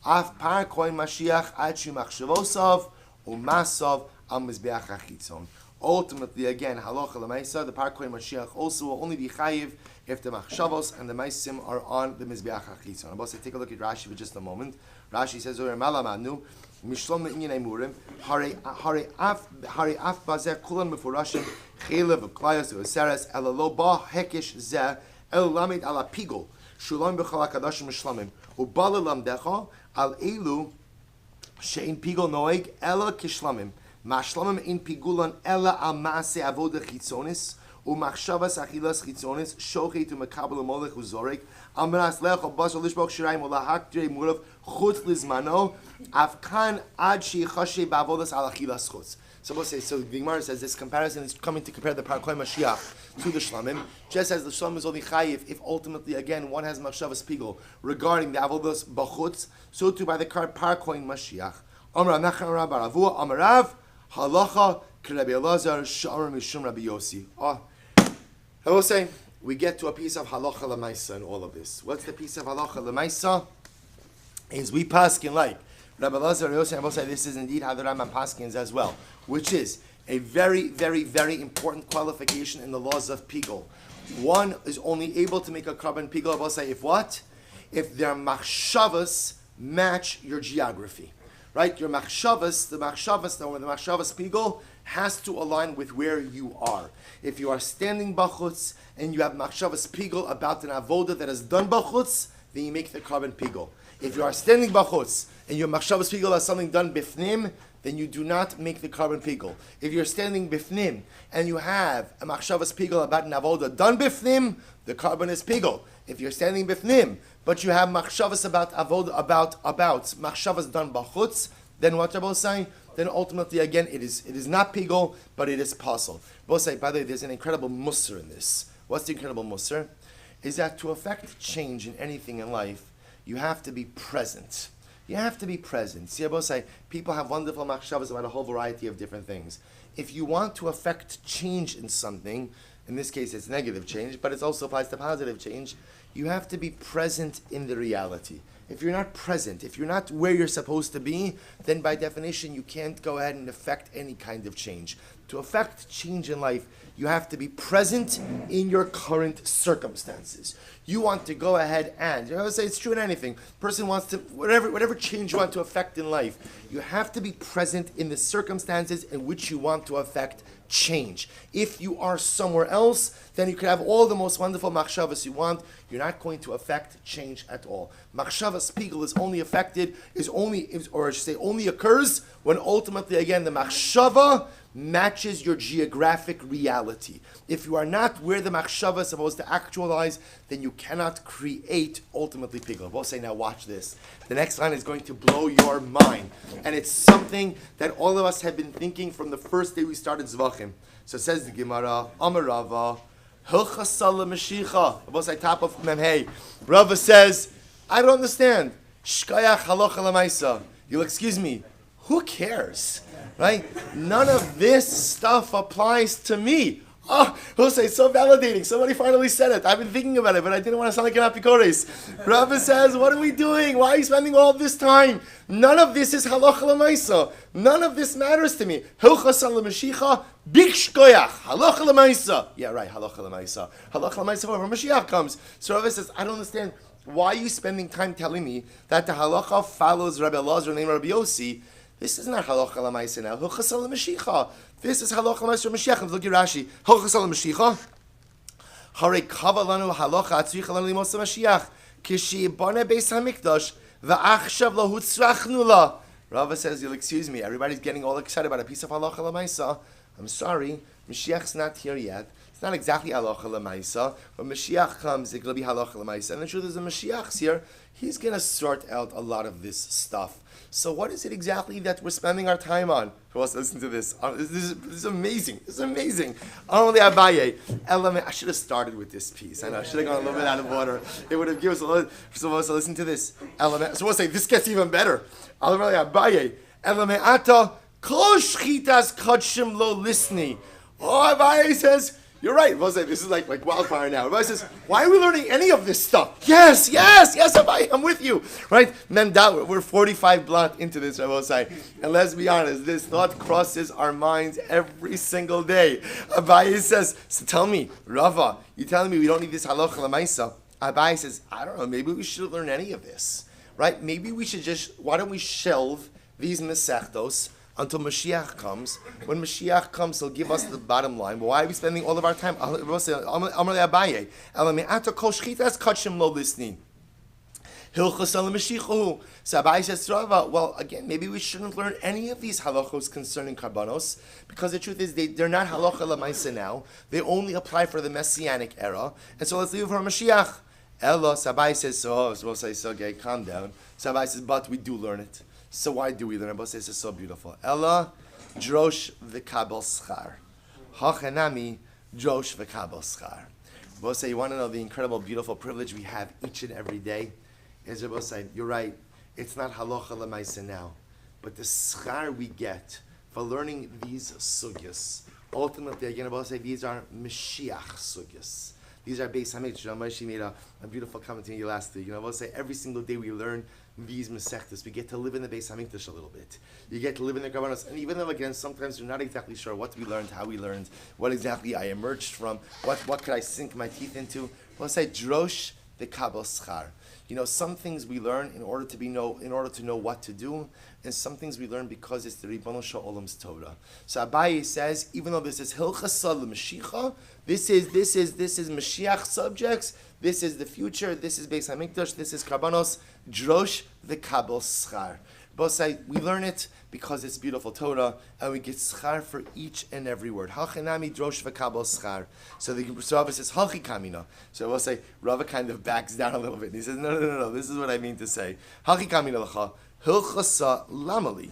Speaker 1: Af par kohen mashiach achu machshavosav umasav am mizbeach hachitzon. Ultimately, again, halacha l'maisa, the par kohen mashiach also will only be chayiv if the machshavos and the maisim are on the mizbeach hachitzon. I'm about to take a look at Rashi for just a moment. Rashi says, "Oyer malamanu mishlom le'inyan emurim hari af bazeh kulan mefurashim chelev v'klayos v'seres elalo ba hekish zeh el lamid ala pigol shulam b'chal hakadashim mishlamim ubala lamdecha al elu she'in pigol noeg ela kishlamim mashlamim in pigulan ela al maase avoda chitzonis umachshavas achilas chitzonis shochet u'mekabel u'molech u'zorek Amras lecho basal lishbok shirayim ulahakdrei murav chutz lizmano afkan ad sheichashe ba'avodas al achilas chutz. So we'll say, so the Gemara says this comparison is coming to compare the par kohen Mashiach to the shlamim, just as the shlamim is only chayiv if ultimately again one has machshavas pigel regarding the avodas b'chutz, so too by the par kohen Mashiach. Amar Nachman Rav Baravua Amarav halacha k'Rabbi Elazar sh'amar mishum Rabbi Yossi. I will say, we get to a piece of halacha l'maisa in all of this. What's the piece of halacha l'maisa? Is we paskin like Rabbi Lazar Yosef will say this is indeed how the Rambam paskins as well, which is a very, very, very important qualification in the laws of pigul. One is only able to make a carbon pigul, I will say, if what? If their machshavas match your geography. Right? Your machshavas, the machshavas pigul has to align with where you are. If you are standing bachutz and you have machshavas pigul about an avoda that is done bachutz, then you make the carbon pigul. If you are standing bachutz and your machshavas pigul has something done bifnim, then you do not make the carbon pigul. If you're standing bifnim and you have a machshavas pigul about an avoda done bifnim, the carbon is pigul. If you're standing bifnim, but you have machshavas about avoda about machshavas done bachutz, then what Rabbi saying? Then ultimately again it is not pigul, but it is pasul. Rabbi say, by the way, there's an incredible musar in this. What's the incredible musar? Is that to affect change in anything in life, you have to be present. You have to be present. See, Rabbi say, people have wonderful machshavas about a whole variety of different things. If you want to affect change in something, in this case it's negative change, but it also applies to positive change, you have to be present in the reality. If you're not present, if you're not where you're supposed to be, then by definition you can't go ahead and affect any kind of change. To affect change in life, you have to be present in your current circumstances. You want to go ahead and, I would say it's true in anything, person wants to, whatever change you want to affect in life, you have to be present in the circumstances in which you want to affect change. If you are somewhere else, then you could have all the most wonderful machshavas you want. You're not going to affect change at all. Machshavas pigul is only only occurs when ultimately again the machshava matches your geographic reality. If you are not where the machshava is supposed to actualize, then you cannot create ultimately pigul. We'll say, now watch this. The next line is going to blow your mind. And it's something that all of us have been thinking from the first day we started Zevachim. So it says the Gemara, Amar Rava, Hilchasala Mashicha. We'll say top of Memhei. Rava says, I don't understand. Shkayach halacha lamaisa. You'll excuse me. Who cares? Right? None of this stuff applies to me. Oh, Jose, it's so validating. Somebody finally said it. I've been thinking about it, but I didn't want to sound like an apikoris. Rabbi says, what are we doing? Why are you spending all this time? None of this is halacha l'maisa. None of this matters to me. Hilchas l'mashicha, big shkoyach. Halacha l'maisa. Yeah, right, halacha l'maisa. Halacha l'maisa whenever Mashiach comes. So Rabbi says, I don't understand. Why are you spending time telling me that the halacha follows Rabbi Elazar named Rabbi Yossi? This is not halacha l'maisa now. Hilchas l'mashicha. This is halacha l'maisa Mashiach. Look at Rashi. Hilchas l'mashicha. Hare kava lanu halacha atzricha lanu limosa Mashiach. Kishi bane beis hamikdash va'achshav lo hutzrachnu la. Rava says, you'll excuse me. Everybody's getting all excited about a piece of halacha l'maisa. I'm sorry, Mashiach's not here yet. It's not exactly halacha l'maisa. When Mashiach comes, it's going to be halacha l'maisa. And the truth is, the Mashiach's here. He's going to sort out a lot of this stuff. So what is it exactly that we're spending our time on? Who wants to listen to this? This is amazing. This is amazing. Only Abaye. I should have started with this piece. I know. I should have gone a little bit out of order. It would have given us a little. So listen to this. So we'll say this gets even better. Abaye. Ata kol shchitas kodshim lo lisni. Oh, Abaye says, you're right. We'll say this is like wildfire now. Abaye says, why are we learning any of this stuff? Yes, Abaye, I'm with you. Right? Memdal, we're 45 blot into this, I will say. And let's be honest, this thought crosses our minds every single day. Abaye says, so tell me, Rava, you're telling me we don't need this halacha l'maisa. Abaye says, I don't know, maybe we should learn any of this. Right? Maybe we should why don't we shelve these mesechtos until Mashiach comes. When Mashiach comes, he'll give us the bottom line. But why are we spending all of our time? So Abaye says, well, again, maybe we shouldn't learn any of these halachos concerning karbanos, because the truth is they're not halacha l'maisa now. They only apply for the Messianic era. And so let's leave it for Mashiach. Ella, Abaye says, so we'll say, so okay, calm down. So Abaye says, but we do learn it. So why do we learn it? Abaye says, it's so beautiful. Ella, drosh v'kabel schar. Hachanami, drosh v'kabel schar. Abaye says, you want to know the incredible, beautiful privilege we have each and every day? Is Abaye says, you're right. It's not halacha l'maisa now. But the schar we get for learning these sugyas, ultimately, again, Abaye says, these are Mashiach sugyas. These are Beis Hamikdash. She made a beautiful comment to me last week. We'll say every single day we learn these Masechtas. We get to live in the Beis Hamikdash a little bit. You get to live in the Karbanos. And even though, again, sometimes you're not exactly sure what we learned, how we learned, what exactly I emerged from, what could I sink my teeth into. We'll say, Drosh the Kabel Schar. Some things we learn in order to know what to do, and some things we learn because it's the Ribono Shel Olam's Torah. So Abaye says, even though this is Hilchasa L'Mashiach, this is Mashiach subjects, this is the future, this is Beis Hamikdash, this is Karbanos, Drosh the Kabel Schar. Both say we learn it because it's beautiful Torah, and we get schar for each and every word. Hachinami drosh v'kabel schar. So the Rava says hachi kamina. So we'll say Rava kind of backs down a little bit, and he says no. This is what I mean to say. Hachi kamina l'cha hilchasa lamali.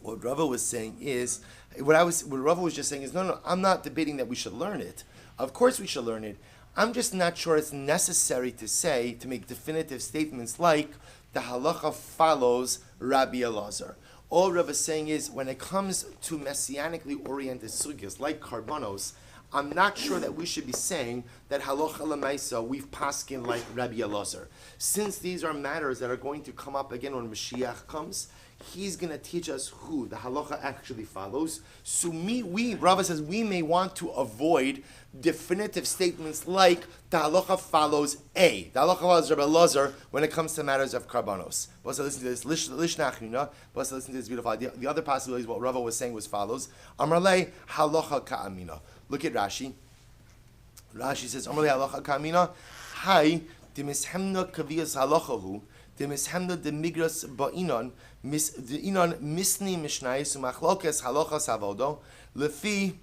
Speaker 1: What Rava was saying is what Rava was just saying is no. I'm not debating that we should learn it. Of course we should learn it. I'm just not sure it's necessary to make definitive statements like the halacha follows Rabbi Elazar. All Rav is saying is, when it comes to messianically oriented sugyas like karbanos, I'm not sure that we should be saying that halacha lemaisa we've paskin like Rabbi Elazar. Since these are matters that are going to come up again when Mashiach comes, he's going to teach us who the halacha actually follows. So Rava says we may want to avoid definitive statements like the halacha follows A. The halacha follows Rabbi Elazar when it comes to matters of karbanos. But listen to this. Lishnachnina. But listen to this beautiful idea. The other possibility is what Rava was saying was follows. Amrle halacha ka'amina. Look at Rashi. Rashi says Amrle halacha ka'amina. Hi dimishemna kaviyas halachahu. Dimishemna demigras ba'inon. Inon misni mishnayis umachlokes halachas avodo. Lefi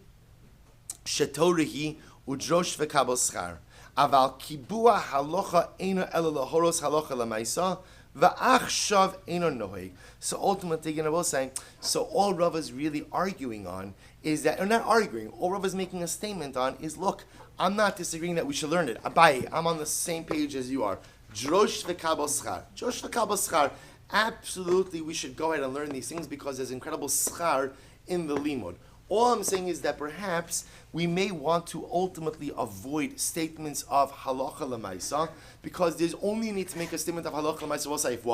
Speaker 1: shetorihi udrosh v'kabel schar. Aval kibua halacha eino ela lahoros halacha lemaisa v'achshav eino noheg. So ultimately, again, I will say, so all Rav is really arguing on is that, or not arguing, all Rav is making a statement on is, look, I'm not disagreeing that we should learn it. Abaye, I'm on the same page as you are. Drosh v'kabel schar. Drosh v'kabel schar. Absolutely, we should go ahead and learn these things because there's incredible schar in the limud. All I'm saying is that perhaps we may want to ultimately avoid statements of halacha lemaisa because there's only need to make a statement of halacha lemaisa. We'll say if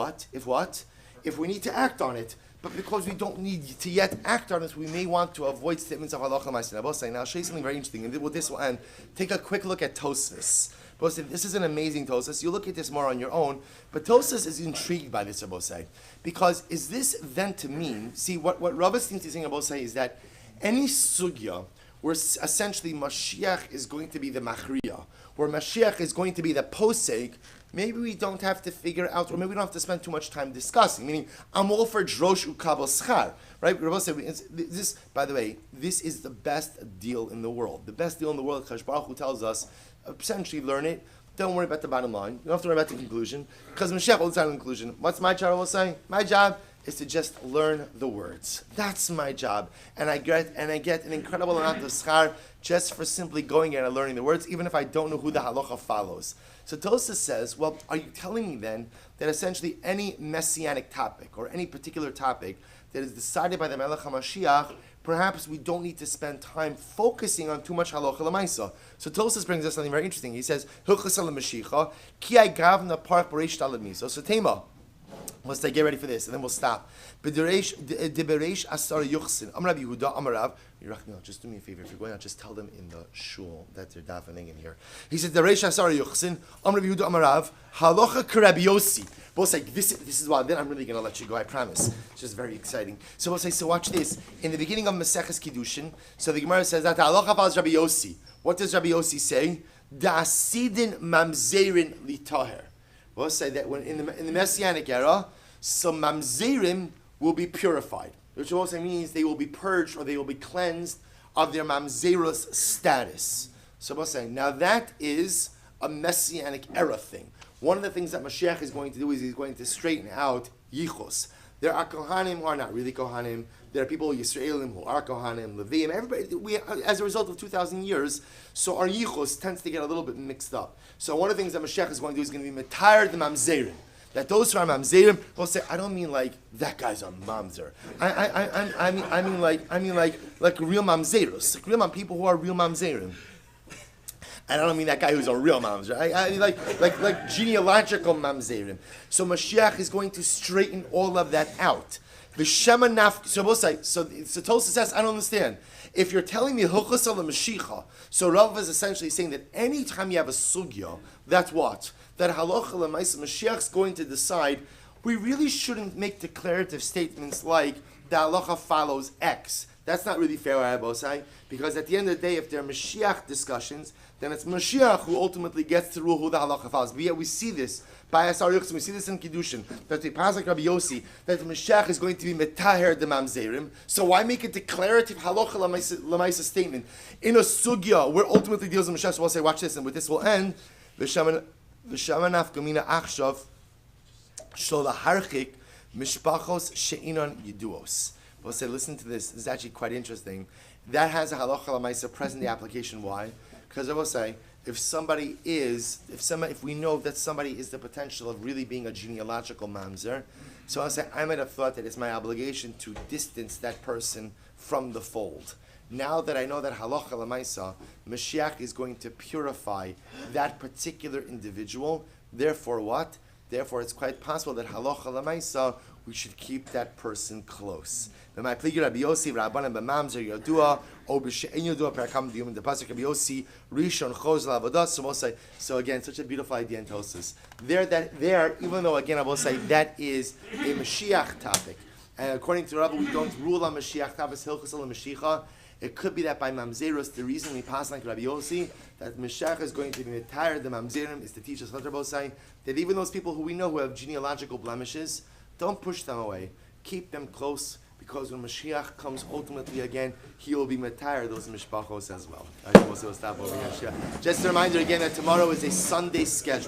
Speaker 1: what? If we need to act on it, but because we don't need to yet act on it, we may want to avoid statements of halacha lemaisa. Now, I'll show you something very interesting, and with this one, take a quick look at Tosfos. This is an amazing Tosfos. You look at this more on your own, but Tosfos is intrigued by this Abosai. Because is this then to mean, see, what Rabbi seems to be saying Abosai is that any sugya where essentially Mashiach is going to be the machriya, where Mashiach is going to be the posek, maybe we don't have to figure out, or maybe we don't have to spend too much time discussing. Meaning, I'm all for drosh ukabel schar, right? Rabbi said, this, by the way, this is the best deal in the world. The best deal in the world. Kadosh Baruch Hu tells us, essentially, learn it. Don't worry about the bottom line. You don't have to worry about the conclusion, because Mashiach will decide on the conclusion. What's my job? I will say, my job is to just learn the words. That's my job, and I get an incredible amount of schar just for simply going in and learning the words, even if I don't know who the halacha follows. So Tosfos says, well, are you telling me then that essentially any messianic topic or any particular topic that is decided by the Melech HaMashiach, perhaps we don't need to spend time focusing on too much halacha lemaisa? So Tosfos brings us something very interesting. He says, Hilchos Mashiach, ki gavna park b'reish talad. So Tema. Let's get ready for this, and then we'll stop. Dibereish asar yuchsin. Amar Rabbi Yehuda, Amar Rav. Just do me a favor. If you're going out, just tell them in the shul that they're davening in here. He said, Dibereish asar yuchsin. Amar Rabbi Yehuda, Amar Rav. Halacha k'Rabbi Yossi. Both say, this is why. Then I'm really going to let you go. I promise. It's just very exciting. So we'll say, so watch this. In the beginning of Maseches Kiddushin, so the Gemara says that halacha follows Rabbi Yossi. What does Rabbi Yossi say? Da'asidin mamzerin litaher. We'll say that when in the Messianic era, some mamzerim will be purified, which also means they will be purged or they will be cleansed of their mamzerus status. So we'll say, now that is a Messianic era thing. One of the things that Mashiach is going to do is he's going to straighten out yichus. There are Kohanim who are not really Kohanim. There are people, Yisraelim, who are Kohanim, Leviim, everybody. As a result of 2,000 years, so our yichus tends to get a little bit mixed up. So one of the things that Mashiach is going to do is going to be metired the mamzerim. That those who are mamzerim will say, I don't mean like that guy's a mamzer. I mean like real mamzerus, like real people who are real mamzerim. And I don't mean that guy who's a real mamzer. I mean like genealogical mamzerim. So Mashiach is going to straighten all of that out. So both sides. So Tosa says, I don't understand. If you're telling me Hilchos ala Mashiach, so Rav is essentially saying that any time you have a sugya, that's what? That halacha l'maisa Mashiach's going to decide. We really shouldn't make declarative statements like the halacha follows X. That's not really fair, Rabbi, because at the end of the day, if there are Mashiach discussions, then it's Mashiach who ultimately gets to rule who the halacha follows. But yet we see this by Asar Yuchsim, we see this in Kiddushin, that we pass like Rabbi Yossi, that the Mashiach is going to be metaher the mamzerim. So why make a declarative halacha l'maisa statement in a sugya where ultimately deals with Mashiach? So we'll say, watch this, and with this we'll end. V'shaman nafkamina achshav shol harchik mishpachos she'inon yiduos. We'll say, listen to this. This is actually quite interesting. That has a halacha l'maisa present the application. Why? Because I will say, if we know that somebody is the potential of really being a genealogical mamzer, so I'll say, I might have thought that it's my obligation to distance that person from the fold. Now that I know that halacha l'maisa, Mashiach is going to purify that particular individual, therefore what? Therefore it's quite possible that halacha l'maisa, we should keep that person close. So again, such a beautiful idea in Tosas. There, even though again I will say that is a Mashiach topic, and according to Rabbi, we don't rule on Mashiach topics, Hilchos ala Mashiach. It could be that by Mamzerus, the reason we pass like Rabbi Yossi, that Mashiach is going to be retired, the Mamzerim is to teach us that even those people who we know who have genealogical blemishes, don't push them away. Keep them close, because when Mashiach comes ultimately again, he will be retired those mishpachos as well. I think we'll stop over here. Just a reminder again that tomorrow is a Sunday schedule.